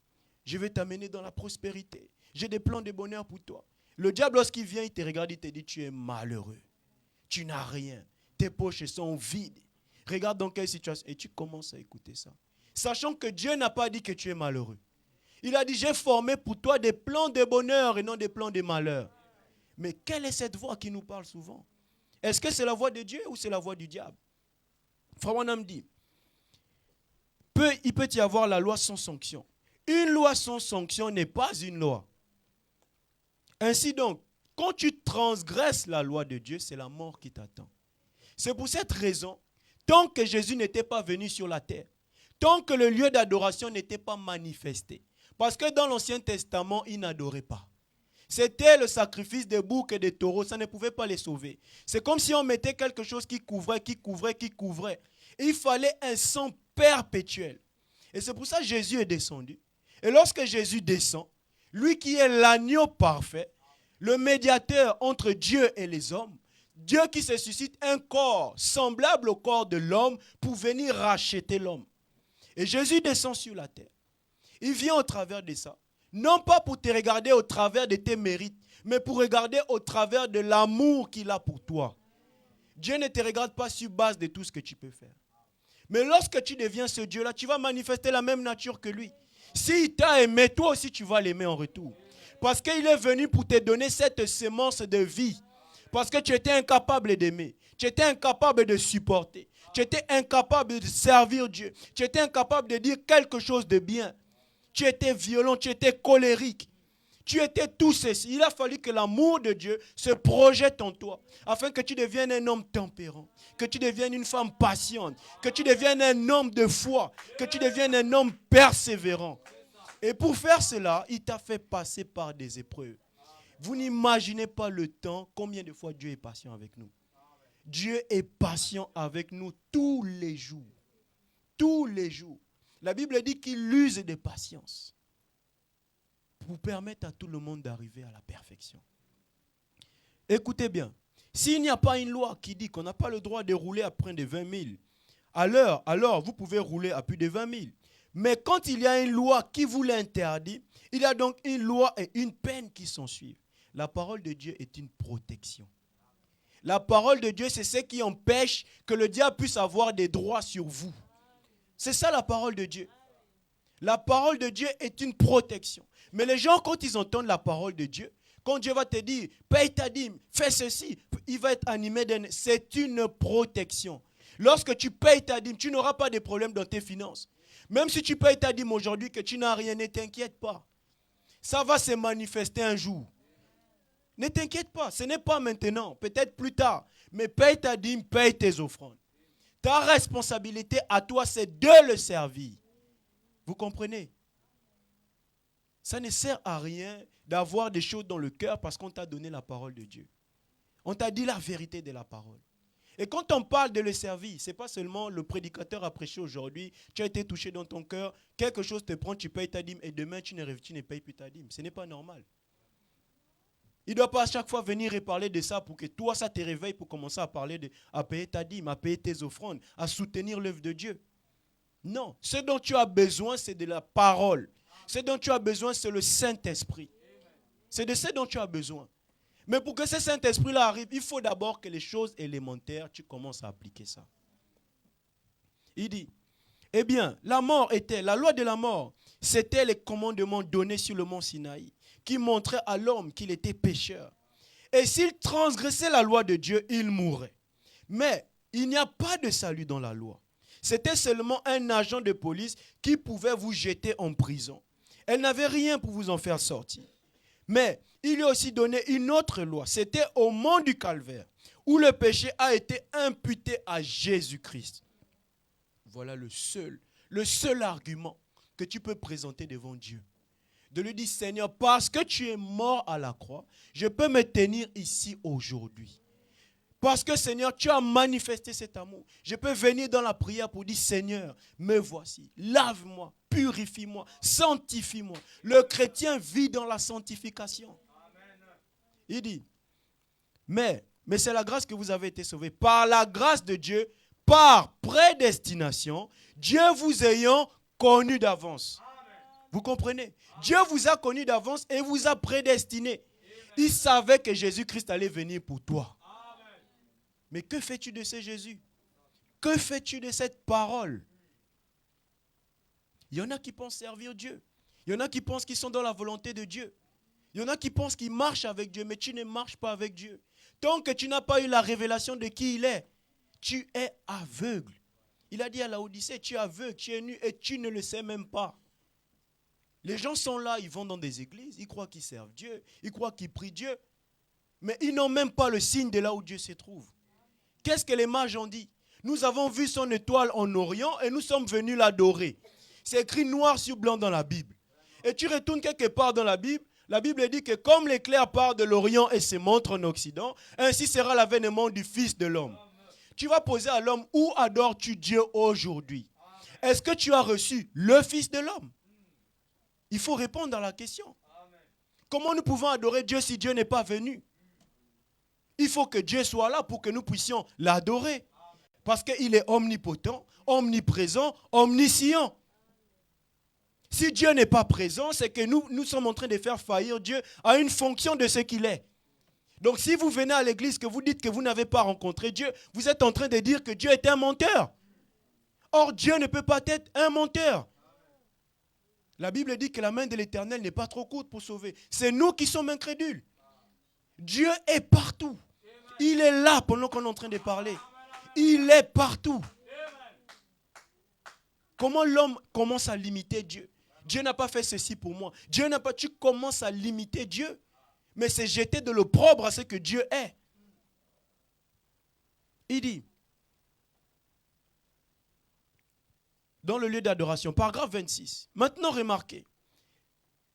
je vais t'amener dans la prospérité. J'ai des plans de bonheur pour toi. Le diable, lorsqu'il vient, il te regarde, il te dit, tu es malheureux. Tu n'as rien. Tes poches sont vides. Regarde dans quelle situation. Et tu commences à écouter ça. Sachant que Dieu n'a pas dit que tu es malheureux. Il a dit, j'ai formé pour toi des plans de bonheur et non des plans de malheur. Mais quelle est cette voix qui nous parle souvent? Est-ce que c'est la voix de Dieu ou c'est la voix du diable? Frère Branham dit, il peut y avoir la loi sans sanction. Une loi sans sanction n'est pas une loi. Ainsi donc, quand tu transgresses la loi de Dieu, c'est la mort qui t'attend. C'est pour cette raison, tant que Jésus n'était pas venu sur la terre, tant que le lieu d'adoration n'était pas manifesté, parce que dans l'Ancien Testament, ils n'adoraient pas. C'était le sacrifice des boucs et des taureaux, ça ne pouvait pas les sauver. C'est comme si on mettait quelque chose qui couvrait. Et il fallait un sang perpétuel. Et c'est pour ça que Jésus est descendu. Et lorsque Jésus descend, lui qui est l'agneau parfait, le médiateur entre Dieu et les hommes, Dieu qui se suscite un corps semblable au corps de l'homme pour venir racheter l'homme. Et Jésus descend sur la terre. Il vient au travers de ça. Non pas pour te regarder au travers de tes mérites, mais pour regarder au travers de l'amour qu'il a pour toi. Dieu ne te regarde pas sur base de tout ce que tu peux faire. Mais lorsque tu deviens ce Dieu-là, tu vas manifester la même nature que lui. S'il t'a aimé, toi aussi tu vas l'aimer en retour. Parce qu'il est venu pour te donner cette semence de vie. Parce que tu étais incapable d'aimer. Tu étais incapable de supporter. Tu étais incapable de servir Dieu. Tu étais incapable de dire quelque chose de bien. Tu étais violent, tu étais colérique. Tu étais tout ceci. Il a fallu que l'amour de Dieu se projette en toi. Afin que tu deviennes un homme tempérant. Que tu deviennes une femme patiente. Que tu deviennes un homme de foi. Que tu deviennes un homme persévérant. Et pour faire cela, il t'a fait passer par des épreuves. Vous n'imaginez pas le temps, combien de fois Dieu est patient avec nous. Dieu est patient avec nous tous les jours. Tous les jours. La Bible dit qu'il use de patience pour permettre à tout le monde d'arriver à la perfection. Écoutez bien, s'il n'y a pas une loi qui dit qu'on n'a pas le droit de rouler à près de 20 000, alors vous pouvez rouler à plus de 20 000. Mais quand il y a une loi qui vous l'interdit, il y a donc une loi et une peine qui s'en suivent. La parole de Dieu est une protection. La parole de Dieu, c'est ce qui empêche que le diable puisse avoir des droits sur vous. C'est ça la parole de Dieu. La parole de Dieu est une protection. Mais les gens, quand ils entendent la parole de Dieu, quand Dieu va te dire, paye ta dîme, fais ceci, il va être animé d'un... C'est une protection. Lorsque tu payes ta dîme, tu n'auras pas de problème dans tes finances. Même si tu payes ta dîme aujourd'hui, que tu n'as rien, ne t'inquiète pas. Ça va se manifester un jour. Ne t'inquiète pas, ce n'est pas maintenant, peut-être plus tard. Mais paye ta dîme, paye tes offrandes. Ta responsabilité à toi, c'est de le servir. Vous comprenez? Ça ne sert à rien d'avoir des choses dans le cœur parce qu'on t'a donné la parole de Dieu. On t'a dit la vérité de la parole. Et quand on parle de le servir, ce n'est pas seulement le prédicateur a prêché aujourd'hui, tu as été touché dans ton cœur, quelque chose te prend, tu payes ta dîme et demain tu ne payes plus ta dîme. Ce n'est pas normal. Il ne doit pas à chaque fois venir et parler de ça pour que toi, ça te réveille pour commencer à parler à payer ta dîme, à payer tes offrandes, à soutenir l'œuvre de Dieu. Non, ce dont tu as besoin, c'est de la parole. Ce dont tu as besoin, c'est le Saint-Esprit. C'est de ce dont tu as besoin. Mais pour que ce Saint-Esprit-là arrive, il faut d'abord que les choses élémentaires, tu commences à appliquer ça. Il dit, eh bien, la loi de la mort, c'était les commandements donnés sur le mont Sinaï, qui montraient à l'homme qu'il était pécheur. Et s'il transgressait la loi de Dieu, il mourrait. Mais il n'y a pas de salut dans la loi. C'était seulement un agent de police qui pouvait vous jeter en prison. Elle n'avait rien pour vous en faire sortir. Mais il lui a aussi donné une autre loi. C'était au mont du Calvaire, où le péché a été imputé à Jésus-Christ. Voilà le seul argument que tu peux présenter devant Dieu. De lui dire, Seigneur, parce que tu es mort à la croix, je peux me tenir ici aujourd'hui. Parce que, Seigneur, tu as manifesté cet amour. Je peux venir dans la prière pour dire, Seigneur, me voici, lave-moi, purifie-moi, sanctifie-moi. Le chrétien vit dans la sanctification. Il dit, mais c'est la grâce que vous avez été sauvés. Par la grâce de Dieu, par prédestination, Dieu vous ayant connu d'avance. Vous comprenez? Dieu vous a connu d'avance et vous a prédestiné. Il savait que Jésus-Christ allait venir pour toi. Mais que fais-tu de ce Jésus? Que fais-tu de cette parole? Il y en a qui pensent servir Dieu. Il y en a qui pensent qu'ils sont dans la volonté de Dieu. Il y en a qui pensent qu'ils marchent avec Dieu, mais tu ne marches pas avec Dieu. Tant que tu n'as pas eu la révélation de qui il est, tu es aveugle. Il a dit à Laodicée, tu es aveugle, tu es nu et tu ne le sais même pas. Les gens sont là, ils vont dans des églises, ils croient qu'ils servent Dieu, ils croient qu'ils prient Dieu, mais ils n'ont même pas le signe de là où Dieu se trouve. Qu'est-ce que les mages ont dit? Nous avons vu son étoile en Orient et nous sommes venus l'adorer. C'est écrit noir sur blanc dans la Bible. Et tu retournes quelque part dans la Bible dit que comme l'éclair part de l'Orient et se montre en Occident, ainsi sera l'avènement du Fils de l'homme. Tu vas poser à l'homme, où adores-tu Dieu aujourd'hui? Est-ce que tu as reçu le Fils de l'homme? Il faut répondre à la question. Comment nous pouvons adorer Dieu si Dieu n'est pas venu? Il faut que Dieu soit là pour que nous puissions l'adorer. Parce qu'il est omnipotent, omniprésent, omniscient. Si Dieu n'est pas présent, c'est que nous sommes en train de faire faillir Dieu à une fonction de ce qu'il est. Donc si vous venez à l'église, que vous dites que vous n'avez pas rencontré Dieu, vous êtes en train de dire que Dieu est un menteur. Or, Dieu ne peut pas être un menteur. La Bible dit que la main de l'Éternel n'est pas trop courte pour sauver. C'est nous qui sommes incrédules. Dieu est partout. Il est là pendant qu'on est en train de parler. Il est partout. Comment l'homme commence à limiter Dieu? Dieu n'a pas fait ceci pour moi. Dieu n'a pas. Tu commences à limiter Dieu. Mais c'est jeter de l'opprobre à ce que Dieu est. Il dit, dans le lieu d'adoration, paragraphe 26. Maintenant remarquez,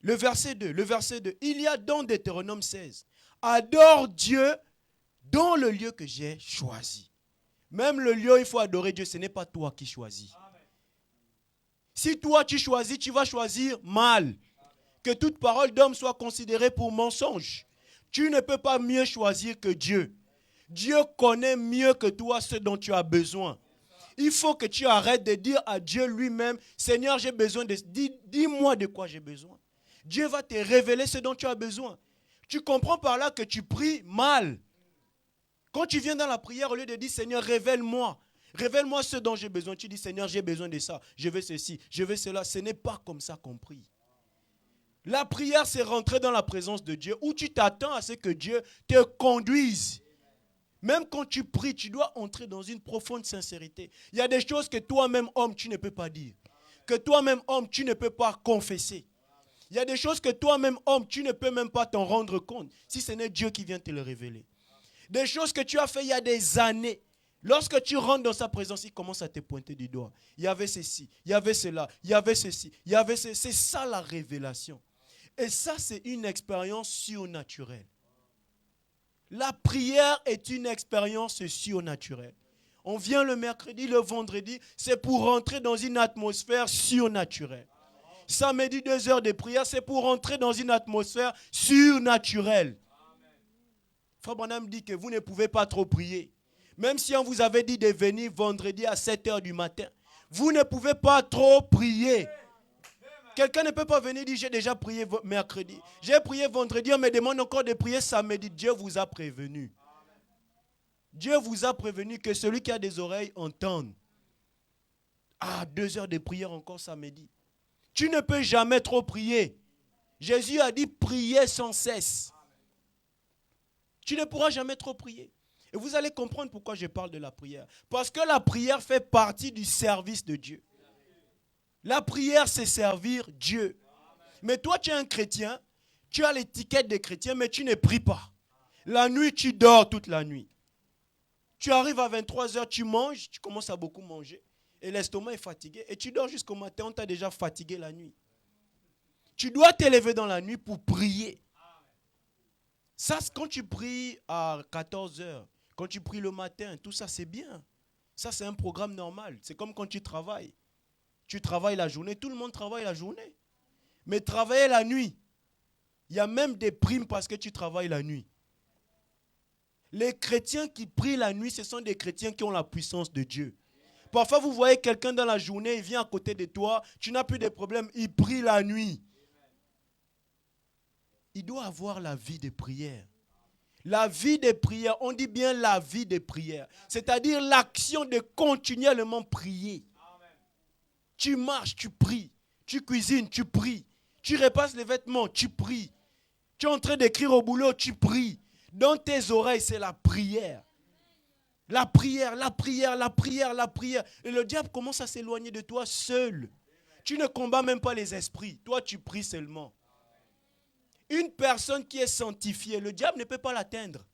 Le verset 2. Il y a dans Deutéronome 16. Adore Dieu dans le lieu que j'ai choisi. Même le lieu où il faut adorer Dieu, ce n'est pas toi qui choisis. Si toi tu choisis, tu vas choisir mal. Que toute parole d'homme soit considérée pour mensonge. Tu ne peux pas mieux choisir que Dieu. Dieu connaît mieux que toi ce dont tu as besoin. Il faut que tu arrêtes de dire à Dieu lui-même, Seigneur, j'ai besoin de... Dis-moi de quoi j'ai besoin. Dieu va te révéler ce dont tu as besoin. Tu comprends par là que tu pries mal. Quand tu viens dans la prière, au lieu de dire, Seigneur, révèle-moi ce dont j'ai besoin. Tu dis, Seigneur, j'ai besoin de ça, je veux ceci, je veux cela. Ce n'est pas comme ça qu'on prie. La prière, c'est rentrer dans la présence de Dieu où tu t'attends à ce que Dieu te conduise. Même quand tu pries, tu dois entrer dans une profonde sincérité. Il y a des choses que toi-même, homme, tu ne peux pas dire. Que toi-même, homme, tu ne peux pas confesser. Il y a des choses que toi-même, homme, tu ne peux même pas t'en rendre compte si ce n'est Dieu qui vient te le révéler. Des choses que tu as fait il y a des années. Lorsque tu rentres dans sa présence, il commence à te pointer du doigt. Il y avait ceci, il y avait cela, il y avait ceci, il y avait ceci. C'est ça la révélation. Et ça, c'est une expérience surnaturelle. La prière est une expérience surnaturelle. On vient le mercredi, le vendredi, c'est pour rentrer dans une atmosphère surnaturelle. Samedi, 2 heures de prière, c'est pour rentrer dans une atmosphère surnaturelle. Frère Branham dit que vous ne pouvez pas trop prier. Même si on vous avait dit de venir vendredi à 7 heures du matin, vous ne pouvez pas trop prier. Quelqu'un ne peut pas venir dire, j'ai déjà prié mercredi. J'ai prié vendredi, on me demande encore de prier samedi. Dieu vous a prévenu. Dieu vous a prévenu que celui qui a des oreilles entende. 2 heures de prière encore samedi. Tu ne peux jamais trop prier. Jésus a dit, priez sans cesse. Tu ne pourras jamais trop prier. Et vous allez comprendre pourquoi je parle de la prière. Parce que la prière fait partie du service de Dieu. La prière, c'est servir Dieu. Mais toi, tu es un chrétien, tu as l'étiquette de chrétien, mais tu ne pries pas. La nuit, tu dors toute la nuit. Tu arrives à 23 heures, tu manges, tu commences à beaucoup manger. Et l'estomac est fatigué. Et tu dors jusqu'au matin, on t'a déjà fatigué la nuit. Tu dois t'élever dans la nuit pour prier. Ça, quand tu pries à 14 heures, quand tu pries le matin, tout ça, c'est bien. Ça, c'est un programme normal. C'est comme quand tu travailles. Tu travailles la journée, tout le monde travaille la journée. Mais travailler la nuit, il y a même des primes parce que tu travailles la nuit. Les chrétiens qui prient la nuit, ce sont des chrétiens qui ont la puissance de Dieu. Parfois, vous voyez quelqu'un dans la journée, il vient à côté de toi, tu n'as plus de problème, il prie la nuit. Il doit avoir la vie de prière. La vie de prière, on dit bien la vie de prière. C'est-à-dire l'action de continuellement prier. Tu marches, tu pries. Tu cuisines, tu pries. Tu repasses les vêtements, tu pries. Tu es en train d'écrire au boulot, tu pries. Dans tes oreilles, c'est la prière. La prière, la prière, la prière, la prière. Et le diable commence à s'éloigner de toi seul. Tu ne combats même pas les esprits. Toi, tu pries seulement. Une personne qui est sanctifiée, le diable ne peut pas l'atteindre.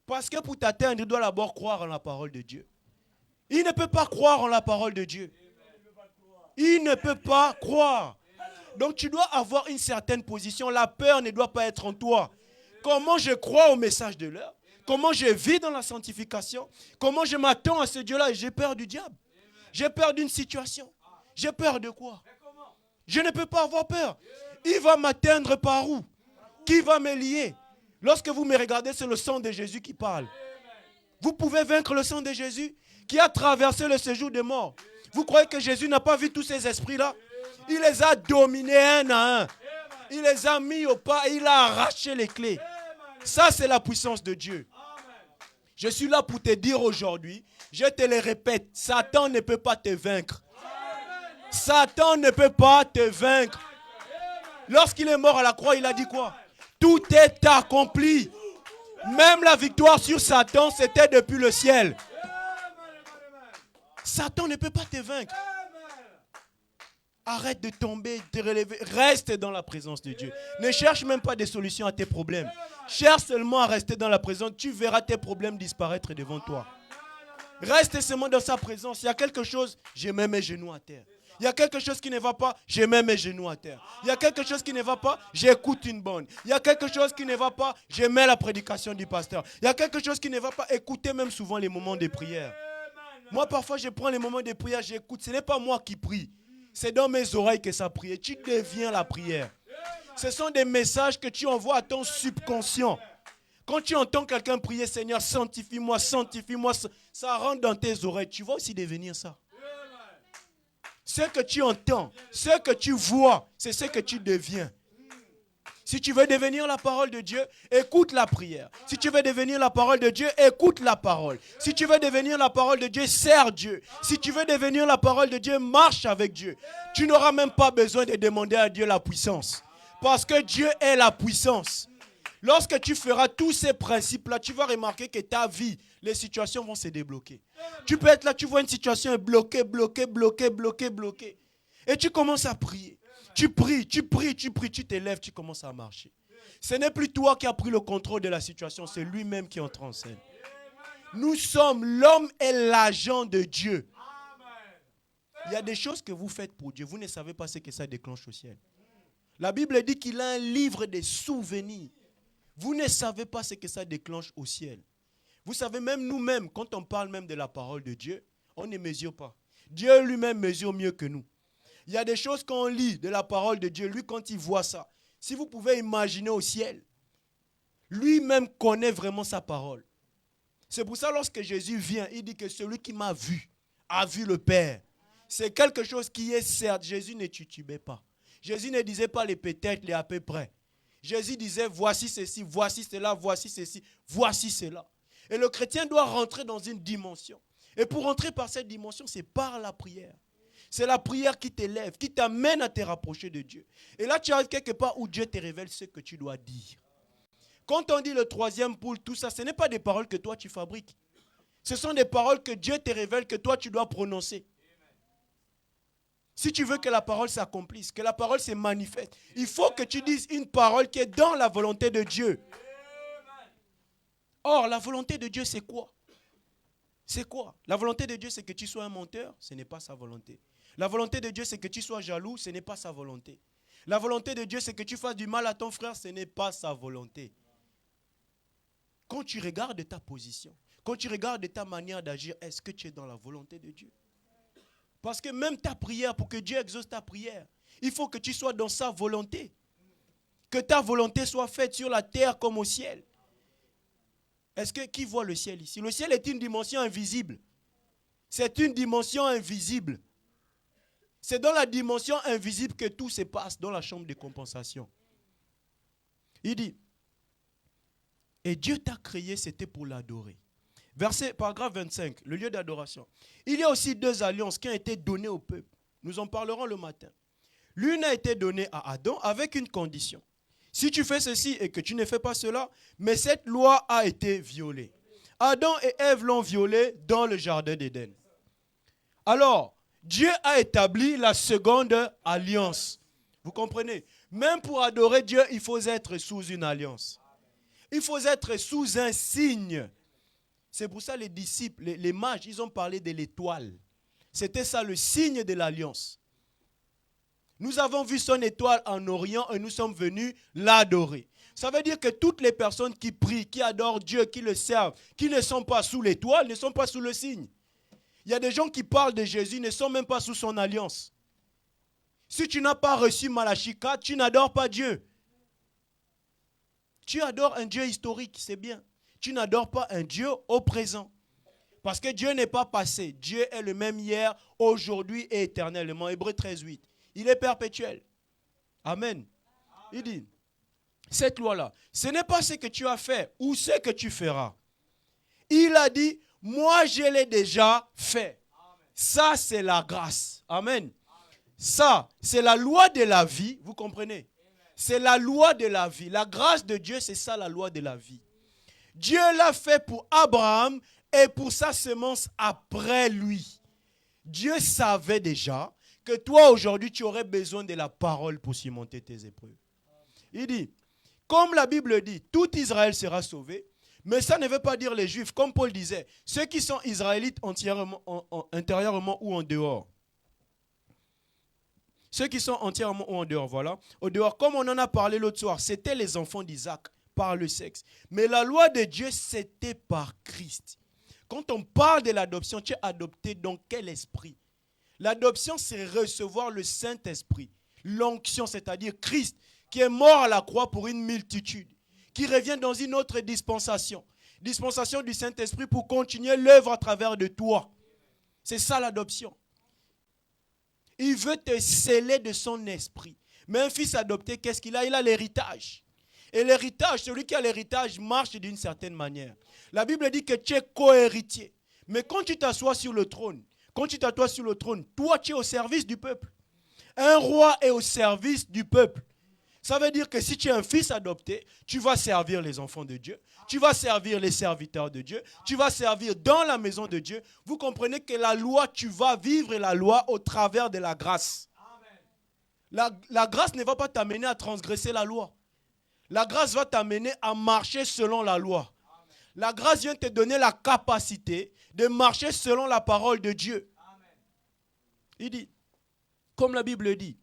Parce que pour t'atteindre, il doit d'abord croire en la parole de Dieu. Il ne peut pas croire en la parole de Dieu. Il ne peut pas croire. Donc tu dois avoir une certaine position. La peur ne doit pas être en toi. Comment je crois au message de l'heure? Comment je vis dans la sanctification? Comment je m'attends à ce Dieu-là? J'ai peur du diable. J'ai peur d'une situation. J'ai peur de quoi? Je ne peux pas avoir peur. Il va m'atteindre par où? Qui va me lier? Lorsque vous me regardez, c'est le sang de Jésus qui parle. Vous pouvez vaincre le sang de Jésus qui a traversé le séjour des morts. Vous croyez que Jésus n'a pas vu tous ces esprits-là? Il les a dominés un à un. Il les a mis au pas et il a arraché les clés. Ça, c'est la puissance de Dieu. Je suis là pour te dire aujourd'hui, je te le répète, Satan ne peut pas te vaincre. Satan ne peut pas te vaincre. Lorsqu'il est mort à la croix, il a dit quoi? Tout est accompli. Même la victoire sur Satan, c'était depuis le ciel. Satan ne peut pas te vaincre. Arrête de tomber, de te relever. Reste dans la présence de Dieu. Ne cherche même pas des solutions à tes problèmes. Cherche seulement à rester dans la présence. Tu verras tes problèmes disparaître devant toi. Reste seulement dans sa présence. Il y a quelque chose, je mets mes genoux à terre. Il y a quelque chose qui ne va pas, je mets mes genoux à terre. Il y a quelque chose qui ne va pas, j'écoute une bonne. Il y a quelque chose qui ne va pas, je mets la prédication du pasteur. Il y a quelque chose qui ne va pas, écoutez même souvent les moments de prière. Moi, parfois, je prends les moments de prière, j'écoute. Ce n'est pas moi qui prie. C'est dans mes oreilles que ça prie. Et tu deviens la prière. Ce sont des messages que tu envoies à ton subconscient. Quand tu entends quelqu'un prier, Seigneur, sanctifie-moi, sanctifie-moi, ça rentre dans tes oreilles. Tu vas aussi devenir ça. Ce que tu entends, ce que tu vois, c'est ce que tu deviens. Si tu veux devenir la parole de Dieu, écoute la prière. Si tu veux devenir la parole de Dieu, écoute la parole. Si tu veux devenir la parole de Dieu, sers Dieu. Si tu veux devenir la parole de Dieu, marche avec Dieu. Tu n'auras même pas besoin de demander à Dieu la puissance. Parce que Dieu est la puissance. Lorsque tu feras tous ces principes-là, tu vas remarquer que ta vie, les situations vont se débloquer. Tu peux être là, tu vois une situation bloquée. Et tu commences à prier. Tu pries, tu t'élèves, tu commences à marcher. Ce n'est plus toi qui as pris le contrôle de la situation, c'est lui-même qui entre en scène. Nous sommes, l'homme est l'agent de Dieu. Il y a des choses que vous faites pour Dieu, vous ne savez pas ce que ça déclenche au ciel. La Bible dit qu'il a un livre des souvenirs. Vous ne savez pas ce que ça déclenche au ciel. Vous savez, même nous-mêmes, quand on parle même de la parole de Dieu, on ne mesure pas. Dieu lui-même mesure mieux que nous. Il y a des choses qu'on lit de la parole de Dieu. Lui, quand il voit ça, si vous pouvez imaginer au ciel, lui-même connaît vraiment sa parole. C'est pour ça, lorsque Jésus vient, il dit que celui qui m'a vu, a vu le Père. C'est quelque chose qui est certes. Jésus ne titubait pas. Jésus ne disait pas les peut-être, les à peu près. Jésus disait, voici ceci, voici cela, voici ceci, voici cela. Et le chrétien doit rentrer dans une dimension. Et pour rentrer par cette dimension, c'est par la prière. C'est la prière qui t'élève, qui t'amène à te rapprocher de Dieu. Et là, tu arrives quelque part où Dieu te révèle ce que tu dois dire. Quand on dit le troisième poule, tout ça, ce n'est pas des paroles que toi tu fabriques. Ce sont des paroles que Dieu te révèle, que toi tu dois prononcer. Si tu veux que la parole s'accomplisse, que la parole se manifeste, il faut que tu dises une parole qui est dans la volonté de Dieu. Or, la volonté de Dieu, c'est quoi? C'est quoi? La volonté de Dieu, c'est que tu sois un menteur, ce n'est pas sa volonté. La volonté de Dieu, c'est que tu sois jaloux, ce n'est pas sa volonté. La volonté de Dieu, c'est que tu fasses du mal à ton frère, ce n'est pas sa volonté. Quand tu regardes ta position, quand tu regardes ta manière d'agir, est-ce que tu es dans la volonté de Dieu? Parce que même ta prière, pour que Dieu exauce ta prière, il faut que tu sois dans sa volonté. Que ta volonté soit faite sur la terre comme au ciel. Est-ce que qui voit le ciel ici? Le ciel est une dimension invisible. C'est une dimension invisible. C'est dans la dimension invisible que tout se passe dans la chambre de compensation. Il dit, et Dieu t'a créé, c'était pour l'adorer. Paragraphe 25, le lieu d'adoration. Il y a aussi deux alliances qui ont été données au peuple. Nous en parlerons le matin. L'une a été donnée à Adam avec une condition. Si tu fais ceci et que tu ne fais pas cela, mais cette loi a été violée. Adam et Ève l'ont violée dans le jardin d'Éden. Alors, Dieu a établi la seconde alliance. Vous comprenez? Même pour adorer Dieu, il faut être sous une alliance. Il faut être sous un signe. C'est pour ça les disciples, les mages, ils ont parlé de l'étoile. C'était ça le signe de l'alliance. Nous avons vu son étoile en Orient et nous sommes venus l'adorer. Ça veut dire que toutes les personnes qui prient, qui adorent Dieu, qui le servent, qui ne sont pas sous l'étoile, ne sont pas sous le signe. Il y a des gens qui parlent de Jésus, ne sont même pas sous son alliance. Si tu n'as pas reçu Malachie 4, tu n'adores pas Dieu. Tu adores un Dieu historique, c'est bien. Tu n'adores pas un Dieu au présent. Parce que Dieu n'est pas passé. Dieu est le même hier, aujourd'hui et éternellement. Hébreux 13:8. Il est perpétuel. Amen. Il dit, cette loi-là, ce n'est pas ce que tu as fait ou ce que tu feras. Il a dit, moi je l'ai déjà fait. Ça, c'est la grâce. Amen. Ça, c'est la loi de la vie. Vous comprenez? C'est la loi de la vie. La grâce de Dieu, c'est ça la loi de la vie. Dieu l'a fait pour Abraham et pour sa semence après lui. Dieu savait déjà que toi aujourd'hui tu aurais besoin de la parole pour surmonter tes épreuves. Il dit, comme la Bible dit, tout Israël sera sauvé, mais ça ne veut pas dire les Juifs, comme Paul disait, ceux qui sont israélites intérieurement ou en dehors. Ceux qui sont entièrement ou en dehors, voilà. Au dehors, comme on en a parlé l'autre soir, c'était les enfants d'Isaac par le sexe. Mais la loi de Dieu, c'était par Christ. Quand on parle de l'adoption, tu es adopté dans quel esprit? L'adoption, c'est recevoir le Saint-Esprit. L'onction, c'est-à-dire Christ, qui est mort à la croix pour une multitude, qui revient dans une autre dispensation. Dispensation du Saint-Esprit pour continuer l'œuvre à travers de toi. C'est ça l'adoption. Il veut te sceller de son esprit. Mais un fils adopté, qu'est-ce qu'il a? Il a l'héritage. Et l'héritage, celui qui a l'héritage marche d'une certaine manière. La Bible dit que tu es co-héritier. Mais quand tu t'assois sur le trône, toi tu es au service du peuple. Un roi est au service du peuple. Ça veut dire que si tu es un fils adopté, tu vas servir les enfants de Dieu, tu vas servir les serviteurs de Dieu, tu vas servir dans la maison de Dieu. Vous comprenez que la loi, tu vas vivre la loi au travers de la grâce. La grâce ne va pas t'amener à transgresser la loi. La grâce va t'amener à marcher selon la loi. La grâce vient te donner la capacité de marcher selon la parole de Dieu. Il dit, comme la Bible dit,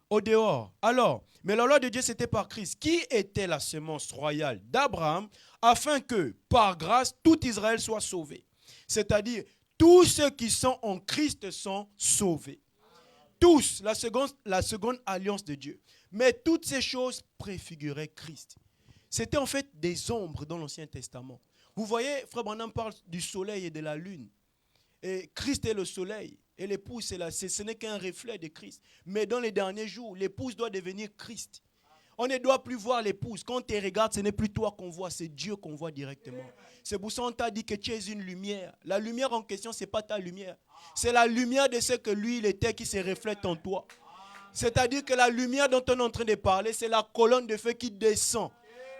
au dehors. Alors, mais la loi de Dieu, c'était par Christ. Qui était la semence royale d'Abraham, afin que, par grâce, tout Israël soit sauvé. C'est-à-dire, tous ceux qui sont en Christ sont sauvés. Tous, la seconde alliance de Dieu. Mais toutes ces choses préfiguraient Christ. C'était en fait des ombres dans l'Ancien Testament. Vous voyez, Frère Branham parle du soleil et de la lune. Et Christ est le soleil. Et l'épouse, ce n'est qu'un reflet de Christ. Mais dans les derniers jours, l'épouse doit devenir Christ. On ne doit plus voir l'épouse. Quand on te regarde, ce n'est plus toi qu'on voit, c'est Dieu qu'on voit directement. C'est pour ça qu'on t'a dit que tu es une lumière. La lumière en question, ce n'est pas ta lumière. C'est la lumière de ce que lui, il était, qui se reflète en toi. C'est-à-dire que la lumière dont on est en train de parler, c'est la colonne de feu qui descend,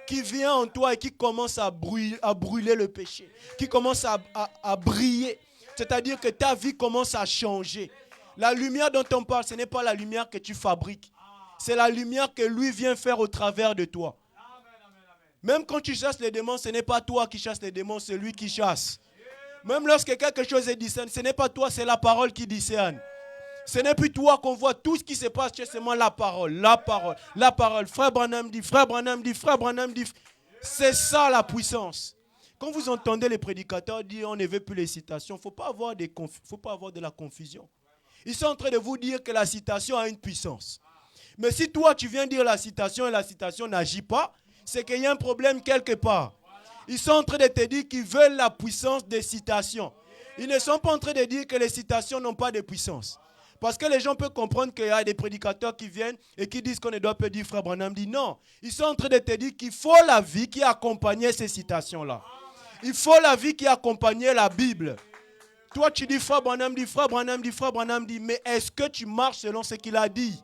qui vient en toi et qui commence à brûler le péché, qui commence à briller. C'est-à-dire que ta vie commence à changer. La lumière dont on parle, ce n'est pas la lumière que tu fabriques. C'est la lumière que lui vient faire au travers de toi. Même quand tu chasses les démons, ce n'est pas toi qui chasses les démons, c'est lui qui chasse. Même lorsque quelque chose est discerne, ce n'est pas toi, c'est la parole qui discerne. Ce n'est plus toi qu'on voit tout ce qui se passe, c'est seulement la parole, la parole, la parole. Frère Branham dit, frère Branham dit, frère Branham dit. C'est ça la puissance. Quand vous entendez les prédicateurs dire on ne veut plus les citations, il ne faut pas avoir de la confusion. Ils sont en train de vous dire que la citation a une puissance. Mais si toi tu viens dire la citation et la citation n'agit pas, c'est qu'il y a un problème quelque part. Ils sont en train de te dire qu'ils veulent la puissance des citations. Ils ne sont pas en train de dire que les citations n'ont pas de puissance. Parce que les gens peuvent comprendre qu'il y a des prédicateurs qui viennent et qui disent qu'on ne doit pas dire frère Branham dit non. Ils sont en train de te dire qu'il faut la vie qui accompagnait ces citations-là. Il faut la vie qui accompagnait la Bible. Toi tu dis frère Branham dit, frère Branham dit, frère Branham dit, mais est-ce que tu marches selon ce qu'il a dit?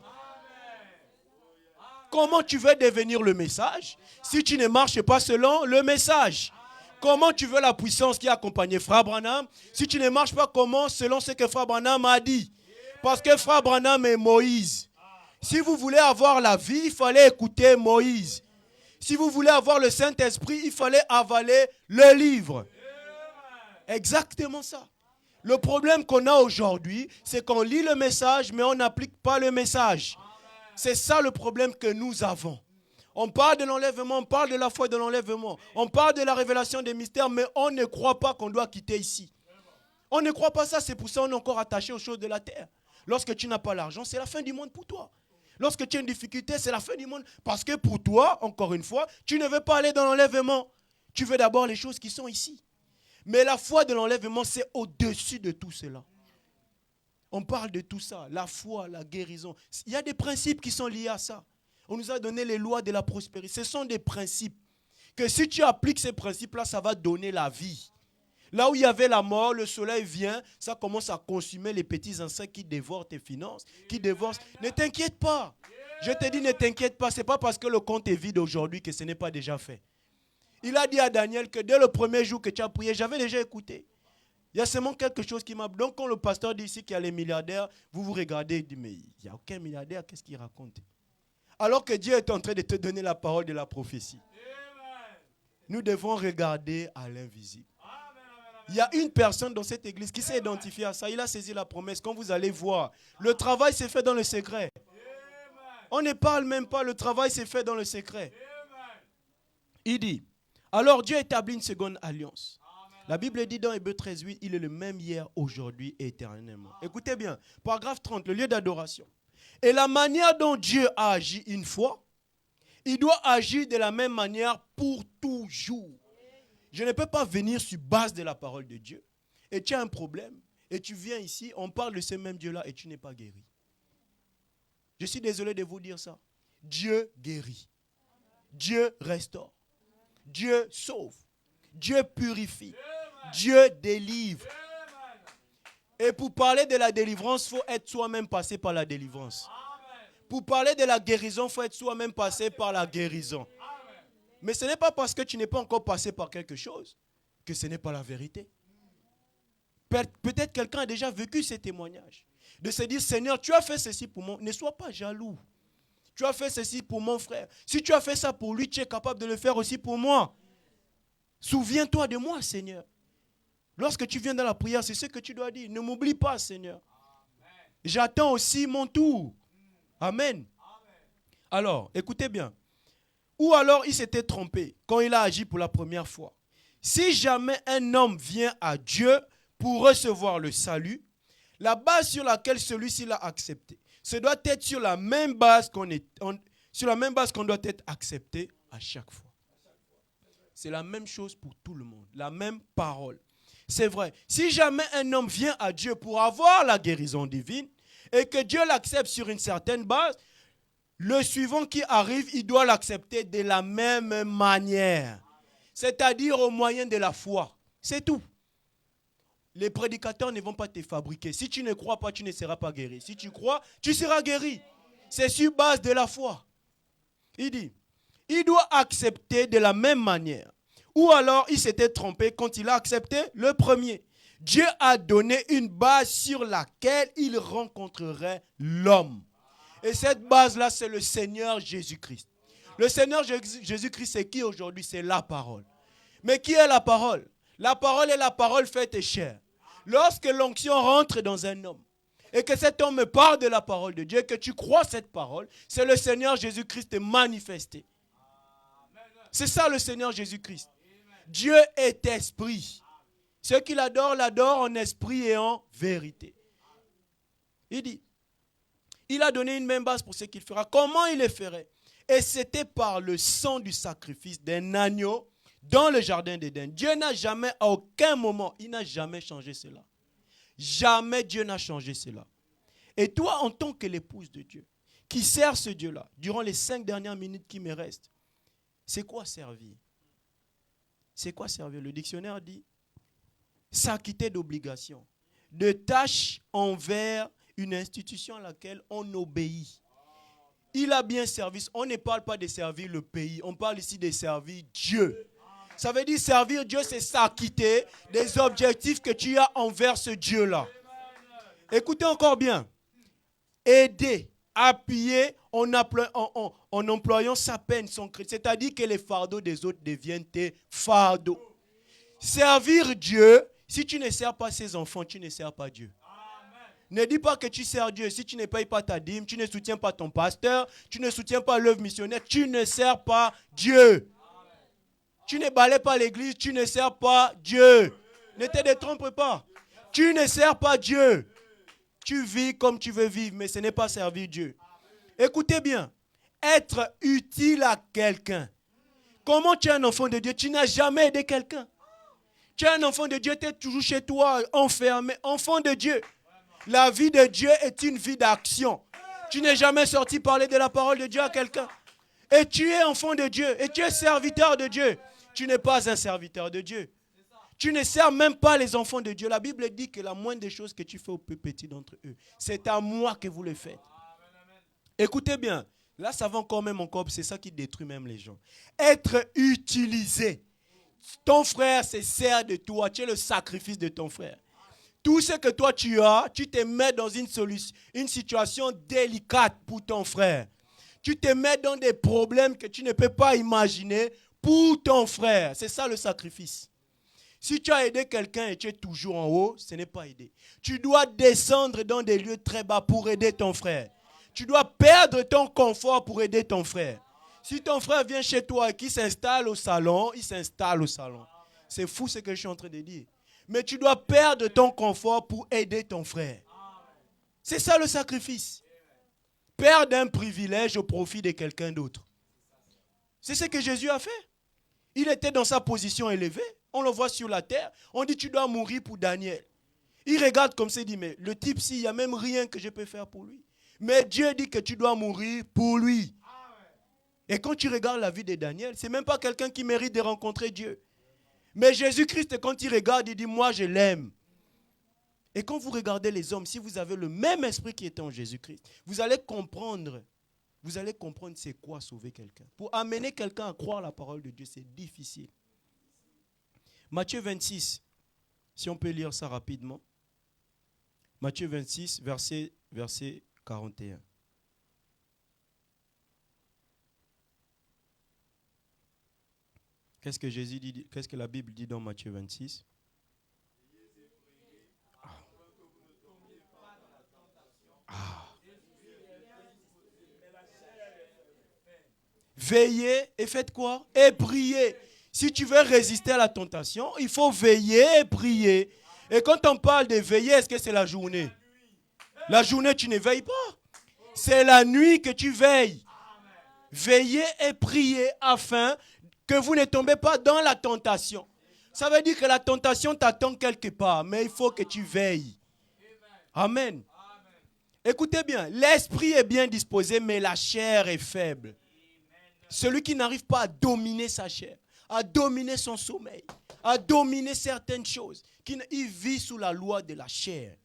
Comment tu veux devenir le message si tu ne marches pas selon le message? Comment tu veux la puissance qui accompagnait frère Branham si tu ne marches pas selon ce que frère Branham a dit? Parce que frère Branham est Moïse. Si vous voulez avoir la vie, il fallait écouter Moïse. Si vous voulez avoir le Saint-Esprit, il fallait avaler le livre. Exactement ça. Le problème qu'on a aujourd'hui, c'est qu'on lit le message, mais on n'applique pas le message. C'est ça le problème que nous avons. On parle de l'enlèvement, on parle de la foi de l'enlèvement, on parle de la révélation des mystères, mais on ne croit pas qu'on doit quitter ici. On ne croit pas ça, c'est pour ça qu'on est encore attaché aux choses de la terre. Lorsque tu n'as pas l'argent, c'est la fin du monde pour toi. Lorsque tu as une difficulté, c'est la fin du monde. Parce que pour toi, encore une fois, tu ne veux pas aller dans l'enlèvement. Tu veux d'abord les choses qui sont ici. Mais la foi de l'enlèvement, c'est au-dessus de tout cela. On parle de tout ça, la foi, la guérison. Il y a des principes qui sont liés à ça. On nous a donné les lois de la prospérité. Ce sont des principes que si tu appliques ces principes-là, ça va donner la vie. Là où il y avait la mort, le soleil vient, ça commence à consumer les petits insectes qui dévorent tes finances, qui dévorent. Ne t'inquiète pas. Je te dis, ne t'inquiète pas. Ce n'est pas parce que le compte est vide aujourd'hui que ce n'est pas déjà fait. Il a dit à Daniel que dès le premier jour que tu as prié, j'avais déjà écouté. Il y a seulement quelque chose qui m'a... Donc quand le pasteur dit ici qu'il y a les milliardaires, vous regardez et dites, mais il n'y a aucun milliardaire, qu'est-ce qu'il raconte? Alors que Dieu est en train de te donner la parole de la prophétie. Nous devons regarder à l'invisible. Il y a une personne dans cette église qui s'est identifiée à ça. Il a saisi la promesse. Quand vous allez voir, le travail s'est fait dans le secret. On ne parle même pas, le travail s'est fait dans le secret. Il dit, alors Dieu établit une seconde alliance. La Bible dit dans Hébreux 13:8, il est le même hier, aujourd'hui et éternellement. Écoutez bien, paragraphe 30, le lieu d'adoration. Et la manière dont Dieu a agi une fois, il doit agir de la même manière pour toujours. Je ne peux pas venir sur base de la parole de Dieu. Et tu as un problème. Et tu viens ici, on parle de ce même Dieu-là et tu n'es pas guéri. Je suis désolé de vous dire ça. Dieu guérit. Dieu restaure. Dieu sauve. Dieu purifie. Dieu délivre. Et pour parler de la délivrance, il faut être soi-même passé par la délivrance. Pour parler de la guérison, il faut être soi-même passé par la guérison. Mais ce n'est pas parce que tu n'es pas encore passé par quelque chose que ce n'est pas la vérité. Peut-être quelqu'un a déjà vécu ces témoignages. De se dire, Seigneur, tu as fait ceci pour moi. Ne sois pas jaloux. Tu as fait ceci pour mon frère. Si tu as fait ça pour lui, tu es capable de le faire aussi pour moi. Souviens-toi de moi, Seigneur. Lorsque tu viens dans la prière, c'est ce que tu dois dire. Ne m'oublie pas, Seigneur. J'attends aussi mon tour. Amen. Alors, écoutez bien. Ou alors, il s'était trompé quand il a agi pour la première fois. Si jamais un homme vient à Dieu pour recevoir le salut, la base sur laquelle celui-ci l'a accepté, ce doit être sur la même base qu'on doit être accepté à chaque fois. C'est la même chose pour tout le monde, la même parole. C'est vrai, si jamais un homme vient à Dieu pour avoir la guérison divine et que Dieu l'accepte sur une certaine base, le suivant qui arrive, il doit l'accepter de la même manière. C'est-à-dire au moyen de la foi. C'est tout. Les prédicateurs ne vont pas te fabriquer. Si tu ne crois pas, tu ne seras pas guéri. Si tu crois, tu seras guéri. C'est sur base de la foi. Il dit, il doit accepter de la même manière. Ou alors, il s'était trompé quand il a accepté le premier. Dieu a donné une base sur laquelle il rencontrerait l'homme. Et cette base-là, c'est le Seigneur Jésus-Christ. Le Seigneur Jésus-Christ, c'est qui aujourd'hui? C'est la parole. Mais qui est la parole? La parole est la parole faite chair. Lorsque l'onction rentre dans un homme et que cet homme me parle de la parole de Dieu, que tu crois cette parole, c'est le Seigneur Jésus-Christ manifesté. C'est ça le Seigneur Jésus-Christ. Dieu est esprit. Ceux qui l'adorent, l'adorent en esprit et en vérité. Il dit, il a donné une même base pour ce qu'il fera. Comment il le ferait? Et c'était par le sang du sacrifice d'un agneau dans le jardin d'Éden. Dieu n'a jamais, à aucun moment, il n'a jamais changé cela. Jamais Dieu n'a changé cela. Et toi, en tant que l'épouse de Dieu, qui sert ce Dieu-là, durant les 5 dernières minutes qui me restent, c'est quoi servir? C'est quoi servir? Le dictionnaire dit s'acquitter d'obligations, de tâches envers une institution à laquelle on obéit. Il a bien servi. On ne parle pas de servir le pays, on parle ici de servir Dieu. Ça veut dire servir Dieu, c'est s'acquitter des objectifs que tu as envers ce Dieu-là. Écoutez encore bien. Aider, appuyer en employant sa peine, son crédit. C'est-à-dire que les fardeaux des autres deviennent tes fardeaux. Servir Dieu, si tu ne sers pas ses enfants, tu ne sers pas Dieu. Ne dis pas que tu sers Dieu. Si tu ne payes pas ta dîme, tu ne soutiens pas ton pasteur, tu ne soutiens pas l'œuvre missionnaire, tu ne sers pas Dieu. Tu ne balayes pas l'église, tu ne sers pas Dieu. Ne te détrompe pas. Tu ne sers pas Dieu. Tu vis comme tu veux vivre, mais ce n'est pas servir Dieu. Écoutez bien. Être utile à quelqu'un. Comment tu es un enfant de Dieu? Tu n'as jamais aidé quelqu'un. Tu es un enfant de Dieu, tu es toujours chez toi, enfermé. Enfant de Dieu. La vie de Dieu est une vie d'action. Tu n'es jamais sorti parler de la parole de Dieu à quelqu'un. Et tu es enfant de Dieu. Et tu es serviteur de Dieu. Tu n'es pas un serviteur de Dieu. Tu ne sers même pas les enfants de Dieu. La Bible dit que la moindre des choses que tu fais aux plus petits d'entre eux, c'est à moi que vous le faites. Écoutez bien. Là, ça va encore même encore. C'est ça qui détruit même les gens. Être utilisé. Ton frère se sert de toi. Tu es le sacrifice de ton frère. Tout ce que toi tu as, tu te mets dans une situation délicate pour ton frère. Tu te mets dans des problèmes que tu ne peux pas imaginer pour ton frère. C'est ça le sacrifice. Si tu as aidé quelqu'un et tu es toujours en haut, ce n'est pas aider. Tu dois descendre dans des lieux très bas pour aider ton frère. Tu dois perdre ton confort pour aider ton frère. Si ton frère vient chez toi et qu'il s'installe au salon, il s'installe au salon. C'est fou ce que je suis en train de dire. Mais tu dois perdre ton confort pour aider ton frère. C'est ça le sacrifice. Perdre un privilège au profit de quelqu'un d'autre. C'est ce que Jésus a fait. Il était dans sa position élevée. On le voit sur la terre. On dit tu dois mourir pour Daniel. Il regarde comme ça et dit mais le type il n'y a même rien que je peux faire pour lui. Mais Dieu dit que tu dois mourir pour lui. Et quand tu regardes la vie de Daniel, ce n'est même pas quelqu'un qui mérite de rencontrer Dieu. Mais Jésus-Christ, quand il regarde, il dit moi je l'aime. Et quand vous regardez les hommes, si vous avez le même esprit qui était en Jésus-Christ, vous allez comprendre c'est quoi sauver quelqu'un. Pour amener quelqu'un à croire la parole de Dieu, c'est difficile. Matthieu 26, si on peut lire ça rapidement. Matthieu 26, verset 41. Qu'est-ce que Jésus dit? Qu'est-ce que la Bible dit dans Matthieu 26? Veillez et faites quoi? Et priez. Si tu veux résister à la tentation, il faut veiller et prier. Et quand on parle de veiller, est-ce que c'est la journée? La journée, tu ne veilles pas. C'est la nuit que tu veilles. Veillez et priez afin que vous ne tombez pas dans la tentation. Ça veut dire que la tentation t'attend quelque part, mais il faut que tu veilles. Amen. Écoutez bien, l'esprit est bien disposé, mais la chair est faible. Celui qui n'arrive pas à dominer sa chair, à dominer son sommeil, à dominer certaines choses, il vit sous la loi de la chair.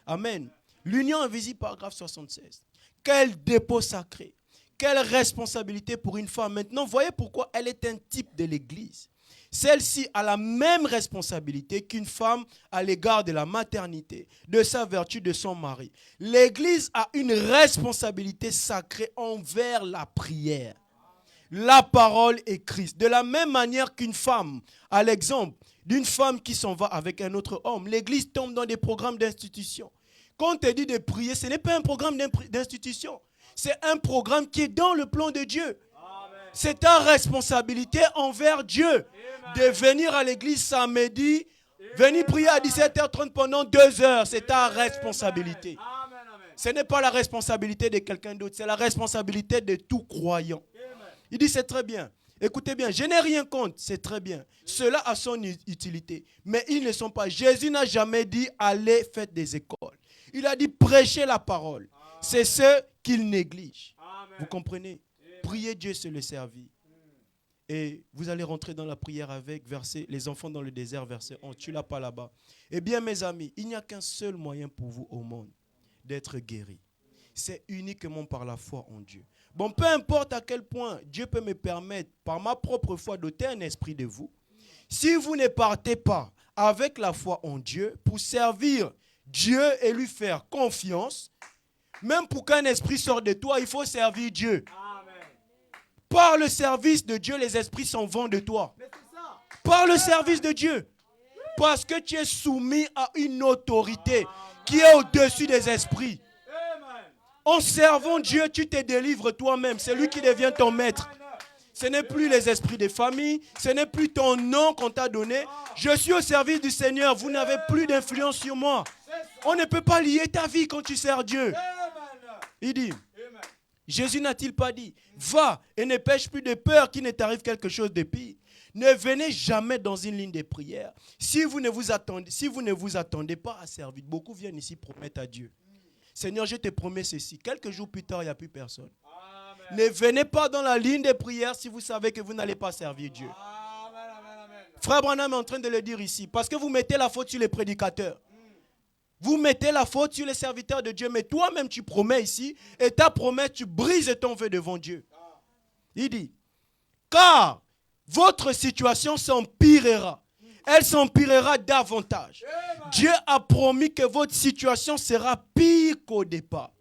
Amen. L'union invisible, paragraphe 76. Quel dépôt sacré. Quelle responsabilité pour une femme. Maintenant, voyez pourquoi elle est un type de l'Église. Celle-ci a la même responsabilité qu'une femme à l'égard de la maternité, de sa vertu, de son mari. L'Église a une responsabilité sacrée envers la prière. La parole est Christ. De la même manière qu'une femme, à l'exemple d'une femme qui s'en va avec un autre homme, l'Église tombe dans des programmes d'institution. Quand on te dit de prier, ce n'est pas un programme d'institution. C'est un programme qui est dans le plan de Dieu. C'est ta responsabilité envers Dieu de venir à l'église samedi, venir prier à 17h30 pendant 2 heures. C'est ta responsabilité. Ce n'est pas la responsabilité de quelqu'un d'autre, c'est la responsabilité de tout croyant. Il dit c'est très bien. Écoutez bien, je n'ai rien contre, c'est très bien. Cela a son utilité. Mais ils ne sont pas. Jésus n'a jamais dit allez faire des écoles. Il a dit prêchez la parole. C'est ce qu'il néglige. Vous comprenez? Prier Dieu, c'est le servir. Et vous allez rentrer dans la prière avec verset, les enfants dans le désert, verset 11. Tu ne l'as pas là-bas. Eh bien, mes amis, il n'y a qu'un seul moyen pour vous au monde d'être guéri. C'est uniquement par la foi en Dieu. Bon, peu importe à quel point Dieu peut me permettre, par ma propre foi, d'ôter un esprit de vous, si vous ne partez pas avec la foi en Dieu pour servir Dieu et lui faire confiance, même pour qu'un esprit sorte de toi, il faut servir Dieu. Amen. Par le service de Dieu, les esprits s'en vont de toi. Par le service de Dieu. Parce que tu es soumis à une autorité qui est au-dessus des esprits. En servant Dieu, tu te délivres toi-même. C'est lui qui devient ton maître. Ce n'est plus les esprits des familles. Ce n'est plus ton nom qu'on t'a donné. Je suis au service du Seigneur. Vous n'avez plus d'influence sur moi. On ne peut pas lier ta vie quand tu sers Dieu. Il dit, Jésus n'a-t-il pas dit, va et ne pêche plus de peur qu'il ne t'arrive quelque chose de pire. Ne venez jamais dans une ligne de prière. Si vous ne vous attendez pas à servir, beaucoup viennent ici promettre à Dieu. Seigneur, je te promets ceci. Quelques jours plus tard, il n'y a plus personne. Amen. Ne venez pas dans la ligne de prière si vous savez que vous n'allez pas servir Dieu. Amen. Frère Branham est en train de le dire ici. Parce que vous mettez la faute sur les prédicateurs. Vous mettez la faute sur les serviteurs de Dieu. Mais toi-même, tu promets ici. Et ta promesse, tu brises ton vœu devant Dieu. Il dit, car votre situation s'empirera. Elle s'empirera davantage. Dieu a promis que votre situation sera pire qu'au départ.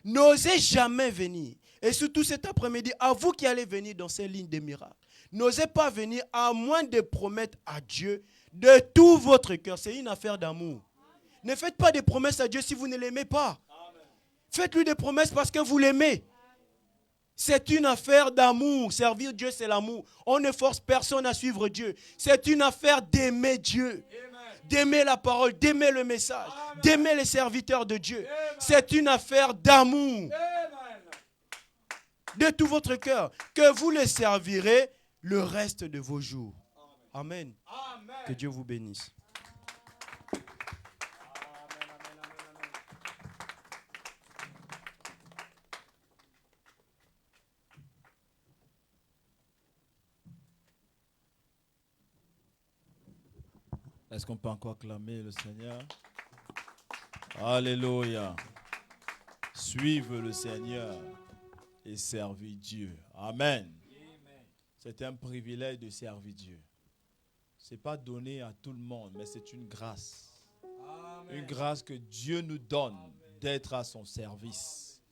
N'osez jamais venir. Et surtout cet après-midi, à vous qui allez venir dans ces lignes de miracles, n'osez pas venir à moins de promettre à Dieu de tout votre cœur. C'est une affaire d'amour. Ne faites pas des promesses à Dieu si vous ne l'aimez pas. Faites-lui des promesses parce que vous l'aimez. C'est une affaire d'amour. Servir Dieu, c'est l'amour. On ne force personne à suivre Dieu. C'est une affaire d'aimer Dieu. D'aimer la parole, d'aimer le message, d'aimer les serviteurs de Dieu. C'est une affaire d'amour. De tout votre cœur. Que vous le servirez le reste de vos jours. Amen. Que Dieu vous bénisse. Est-ce qu'on peut encore clamer le Seigneur? Alléluia. Suivez le Seigneur et servez Dieu. Amen. C'est un privilège de servir Dieu. Ce n'est pas donné à tout le monde, mais c'est une grâce. Amen. Une grâce que Dieu nous donne d'être à son service.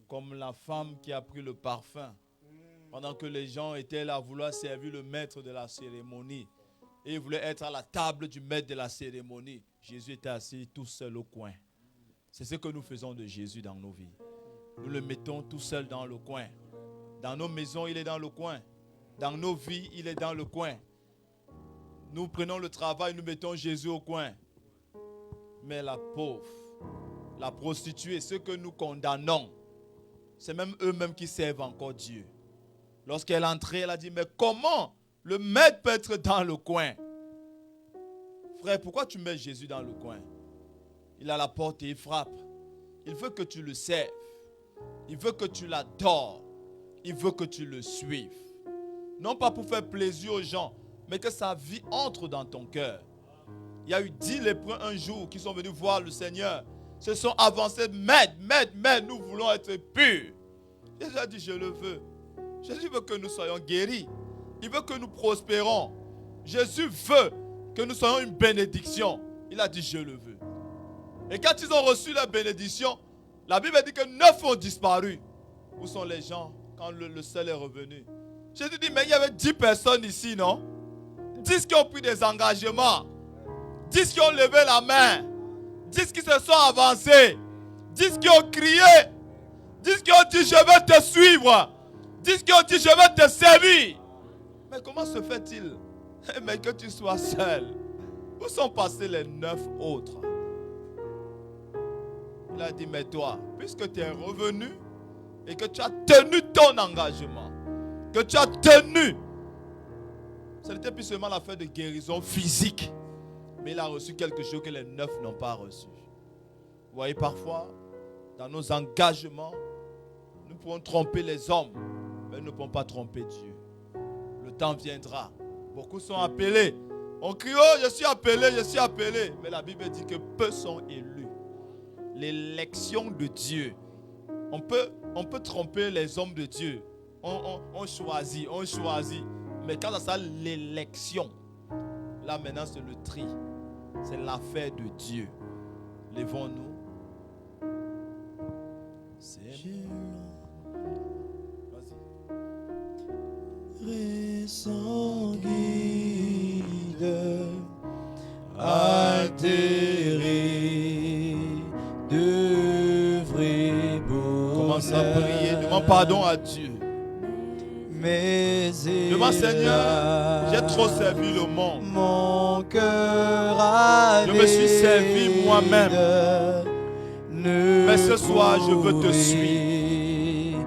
Comme la femme qui a pris le parfum pendant que les gens étaient là à vouloir servir le maître de la cérémonie. Et il voulait être à la table du maître de la cérémonie. Jésus était assis tout seul au coin. C'est ce que nous faisons de Jésus dans nos vies. Nous le mettons tout seul dans le coin. Dans nos maisons, il est dans le coin. Dans nos vies, il est dans le coin. Nous prenons le travail, nous mettons Jésus au coin. Mais la pauvre, la prostituée, ceux que nous condamnons, c'est même eux-mêmes qui servent encore Dieu. Lorsqu'elle est entrée, elle a dit, mais comment le maître peut être dans le coin? Frère, pourquoi tu mets Jésus dans le coin? Il a la porte et il frappe. Il veut que tu le serves. Il veut que tu l'adores. Il veut que tu le suives. Non pas pour faire plaisir aux gens, mais que sa vie entre dans ton cœur. Il y a eu 10 lépreux un jour qui sont venus voir le Seigneur. Se sont avancés, maître, nous voulons être purs. Jésus a dit, je le veux. Jésus veut que nous soyons guéris. Il veut que nous prospérons. Jésus veut que nous soyons une bénédiction. Il a dit, je le veux. Et quand ils ont reçu la bénédiction, la Bible dit que 9 ont disparu. Où sont les gens quand le seul est revenu? Jésus dit, mais il y avait 10 personnes ici, non? 10 qui ont pris des engagements. 10 qui ont levé la main. 10 qui se sont avancés. 10 qui ont crié. 10 qui ont dit, je vais te suivre. 10 qui ont dit, je vais te servir. Mais comment se fait-il, mais que tu sois seul? Où sont passés les 9 autres? Il a dit, mais toi, puisque tu es revenu et que tu as tenu ton engagement, que tu as tenu, ce n'était plus seulement l'affaire de guérison physique, mais il a reçu quelque chose que les 9 n'ont pas reçu. Vous voyez, parfois, dans nos engagements, nous pouvons tromper les hommes, mais nous ne pouvons pas tromper Dieu. Le temps viendra. Beaucoup sont appelés. On crie, oh, je suis appelé, je suis appelé. Mais la Bible dit que peu sont élus. L'élection de Dieu. On peut tromper les hommes de Dieu. On choisit. Mais quand ça l'élection, là maintenant c'est le tri. C'est l'affaire de Dieu. Lèvons-nous. C'est récent guide altéré de vrai bonheur. Commence à prier, demande pardon à Dieu. Demande, Seigneur, j'ai trop servi le monde. Mon cœur je me suis servi moi-même. Mais ce soir, je veux te suivre.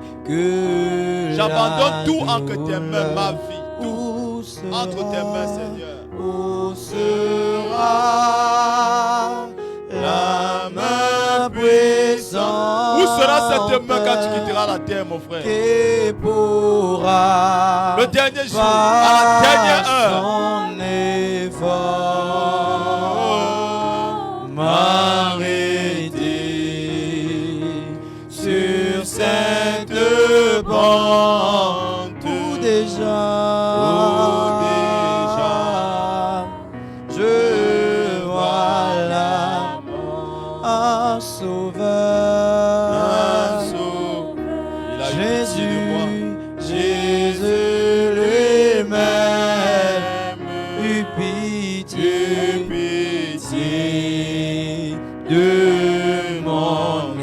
J'abandonne tout entre tes mains, ma vie. Tout entre tes mains, Seigneur. Où sera la main puissante? Où sera cette main quand tu quitteras la terre, mon frère? Qui pourra le dernier jour, à la dernière heure, m'arrêter sur cette pente où déjà je vois l'amour, un sauveur, Jésus lui-même eut pitié de mon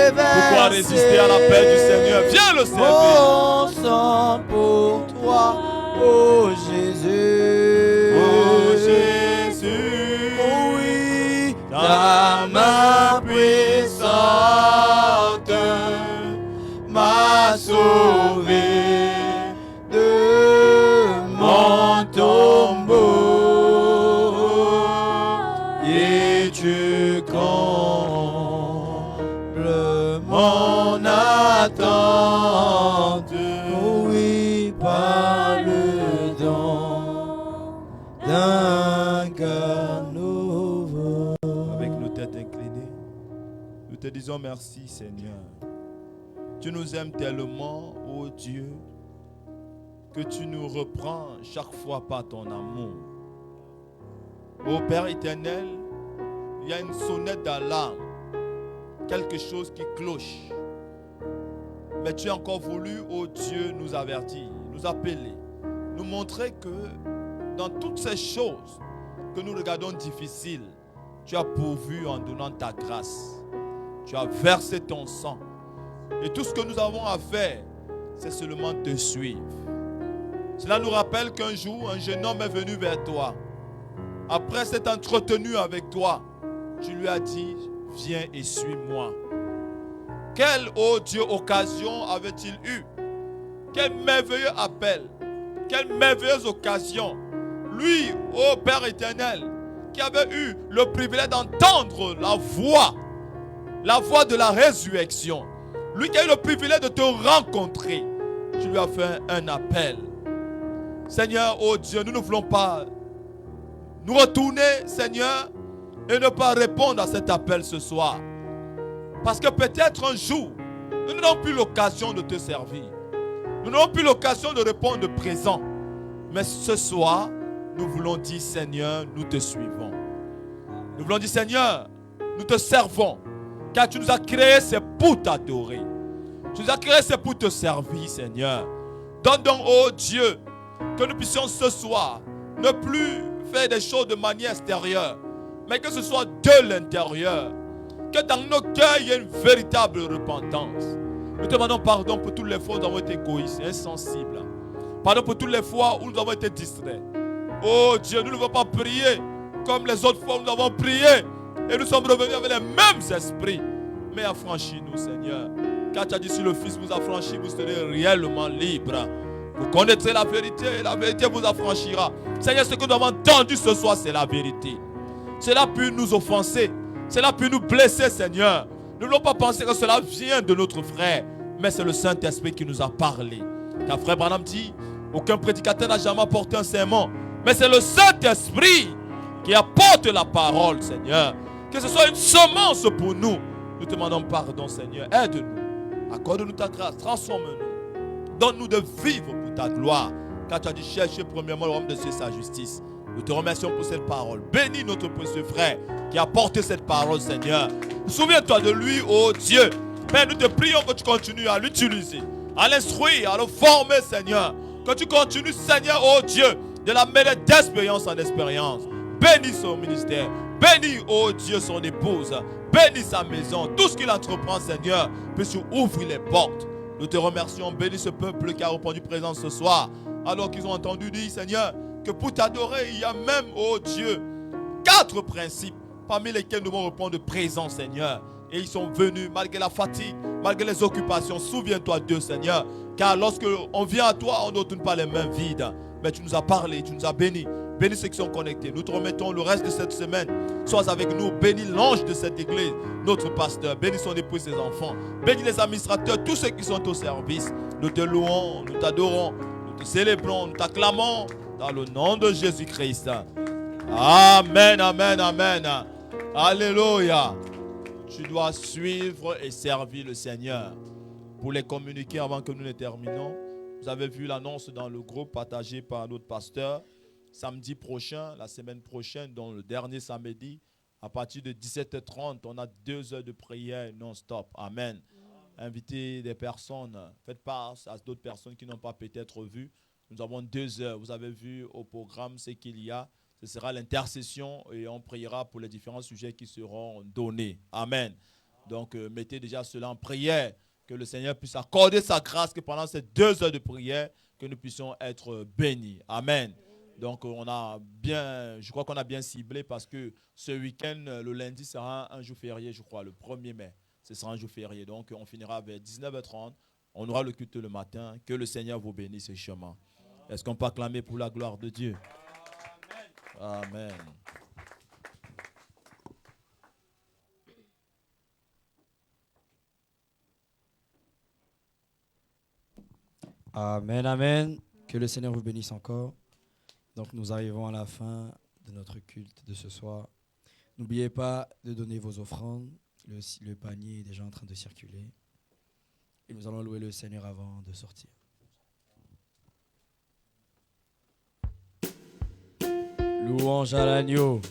Pourquoi résister à l'appel du Seigneur? Viens le servir. Mon sang pour toi, oh Jésus. Oh Jésus, Oh oui, ta main puissante m'a sauvé de mon tombeau et tu combles mon attente. Oh oui, par le don d'un cœur nouveau. Avec nos têtes inclinées, nous te disons merci Seigneur. Tu nous aimes tellement, ô Dieu, que tu nous reprends chaque fois par ton amour. Ô Père éternel, il y a une sonnette d'alarme, quelque chose qui cloche. Mais tu as encore voulu, ô Dieu, nous avertir, nous appeler, nous montrer que dans toutes ces choses que nous regardons difficiles, tu as pourvu en donnant ta grâce. Tu as versé ton sang. Et tout ce que nous avons à faire, c'est seulement te suivre. Cela nous rappelle qu'un jour, un jeune homme est venu vers toi. Après s'être entretenu avec toi, tu lui as dit, viens et suis-moi. Quelle, ô Dieu, occasion avait-il eu? Quel merveilleux appel, quelle merveilleuse occasion. Lui, ô Père éternel, qui avait eu le privilège d'entendre la voix de la résurrection. Lui qui a eu le privilège de te rencontrer, tu lui as fait un appel. Seigneur, oh Dieu, nous ne voulons pas nous retourner, Seigneur, et ne pas répondre à cet appel ce soir. Parce que peut-être un jour, nous n'aurons plus l'occasion de te servir. Nous n'aurons plus l'occasion de répondre présent. Mais ce soir, nous voulons dire, Seigneur, nous te suivons. Nous voulons dire, Seigneur, nous te servons. Car tu nous as créés, c'est pour t'adorer. Tu nous as créés, c'est pour te servir, Seigneur. Donne donc, oh Dieu, que nous puissions ce soir ne plus faire des choses de manière extérieure, mais que ce soit de l'intérieur. Que dans nos cœurs, il y ait une véritable repentance. Nous te demandons pardon pour toutes les fois où nous avons été égoïstes, insensibles. Pardon pour toutes les fois où nous avons été distraits. Oh Dieu, nous ne voulons pas prier comme les autres fois où nous avons prié. Et nous sommes revenus avec les mêmes esprits. Mais affranchis-nous, Seigneur. Car tu as dit, si le Fils vous affranchit, vous serez réellement libre. Vous connaîtrez la vérité et la vérité vous affranchira. Seigneur, ce que nous avons entendu ce soir, c'est la vérité. Cela a pu nous offenser. Cela a pu nous blesser, Seigneur. Nous ne voulons pas penser que cela vient de notre frère. Mais c'est le Saint-Esprit qui nous a parlé. Car frère Branham dit, aucun prédicateur n'a jamais apporté un sermon. Mais c'est le Saint-Esprit qui apporte la parole, Seigneur. Que ce soit une semence pour nous. Nous te demandons pardon, Seigneur. Aide-nous. Accorde-nous ta grâce. Transforme-nous. Donne-nous de vivre pour ta gloire. Car tu as dit, chercher premièrement le royaume de Dieu et sa justice. Nous te remercions pour cette parole. Bénis notre précieux frère qui a porté cette parole, Seigneur. Souviens-toi de lui, oh Dieu. Père, nous te prions que tu continues à l'utiliser, à l'instruire, à le former, Seigneur. Que tu continues, Seigneur, oh Dieu, de la mêler d'expérience en expérience. Bénis son ministère. Bénis, oh Dieu, son épouse. Bénis sa maison. Tout ce qu'il entreprend, Seigneur, puisse ouvrir les portes. Nous te remercions. Bénis ce peuple qui a répondu présent ce soir. Alors qu'ils ont entendu dire, Seigneur, que pour t'adorer, il y a même, oh Dieu, 4 principes parmi lesquels nous devons répondre présent, Seigneur. Et ils sont venus malgré la fatigue, malgré les occupations. Souviens-toi d'eux, Seigneur. Car lorsque on vient à toi, on ne retourne pas les mains vides. Mais tu nous as parlé, tu nous as bénis. Bénis ceux qui sont connectés. Nous te remettons le reste de cette semaine. Sois avec nous. Bénis l'ange de cette église, notre pasteur. Bénis son épouse et ses enfants. Bénis les administrateurs, tous ceux qui sont au service. Nous te louons, nous t'adorons, nous te célébrons, nous t'acclamons dans le nom de Jésus-Christ. Amen, amen, amen. Alléluia. Tu dois suivre et servir le Seigneur. Pour les communiquer avant que nous ne terminons, vous avez vu l'annonce dans le groupe partagé par notre pasteur. Samedi prochain, la semaine prochaine, dans le dernier samedi, à partir de 17h30, on a 2 heures de prière non-stop. Amen. Invitez des personnes, faites part à d'autres personnes qui n'ont pas peut-être vu. Nous avons 2 heures. Vous avez vu au programme ce qu'il y a. Ce sera l'intercession et on priera pour les différents sujets qui seront donnés. Amen. Donc, mettez déjà cela en prière, que le Seigneur puisse accorder sa grâce, que pendant ces 2 heures de prière, que nous puissions être bénis. Amen. Donc, je crois qu'on a bien ciblé parce que ce week-end, le lundi sera un jour férié, je crois, le 1er mai. Ce sera un jour férié. Donc, on finira vers 19h30. On aura le culte le matin. Que le Seigneur vous bénisse richement. Est-ce qu'on peut acclamer pour la gloire de Dieu? Amen. Amen, amen. Que le Seigneur vous bénisse encore. Donc nous arrivons à la fin de notre culte de ce soir. N'oubliez pas de donner vos offrandes. Le panier est déjà en train de circuler. Et nous allons louer le Seigneur avant de sortir. Louange à l'agneau.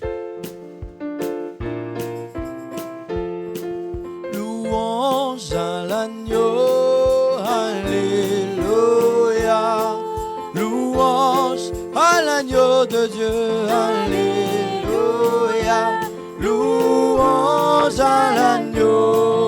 Louange à l'agneau. Alléluia. Louange à l'agneau de Dieu. Alléluia. Louange à l'agneau.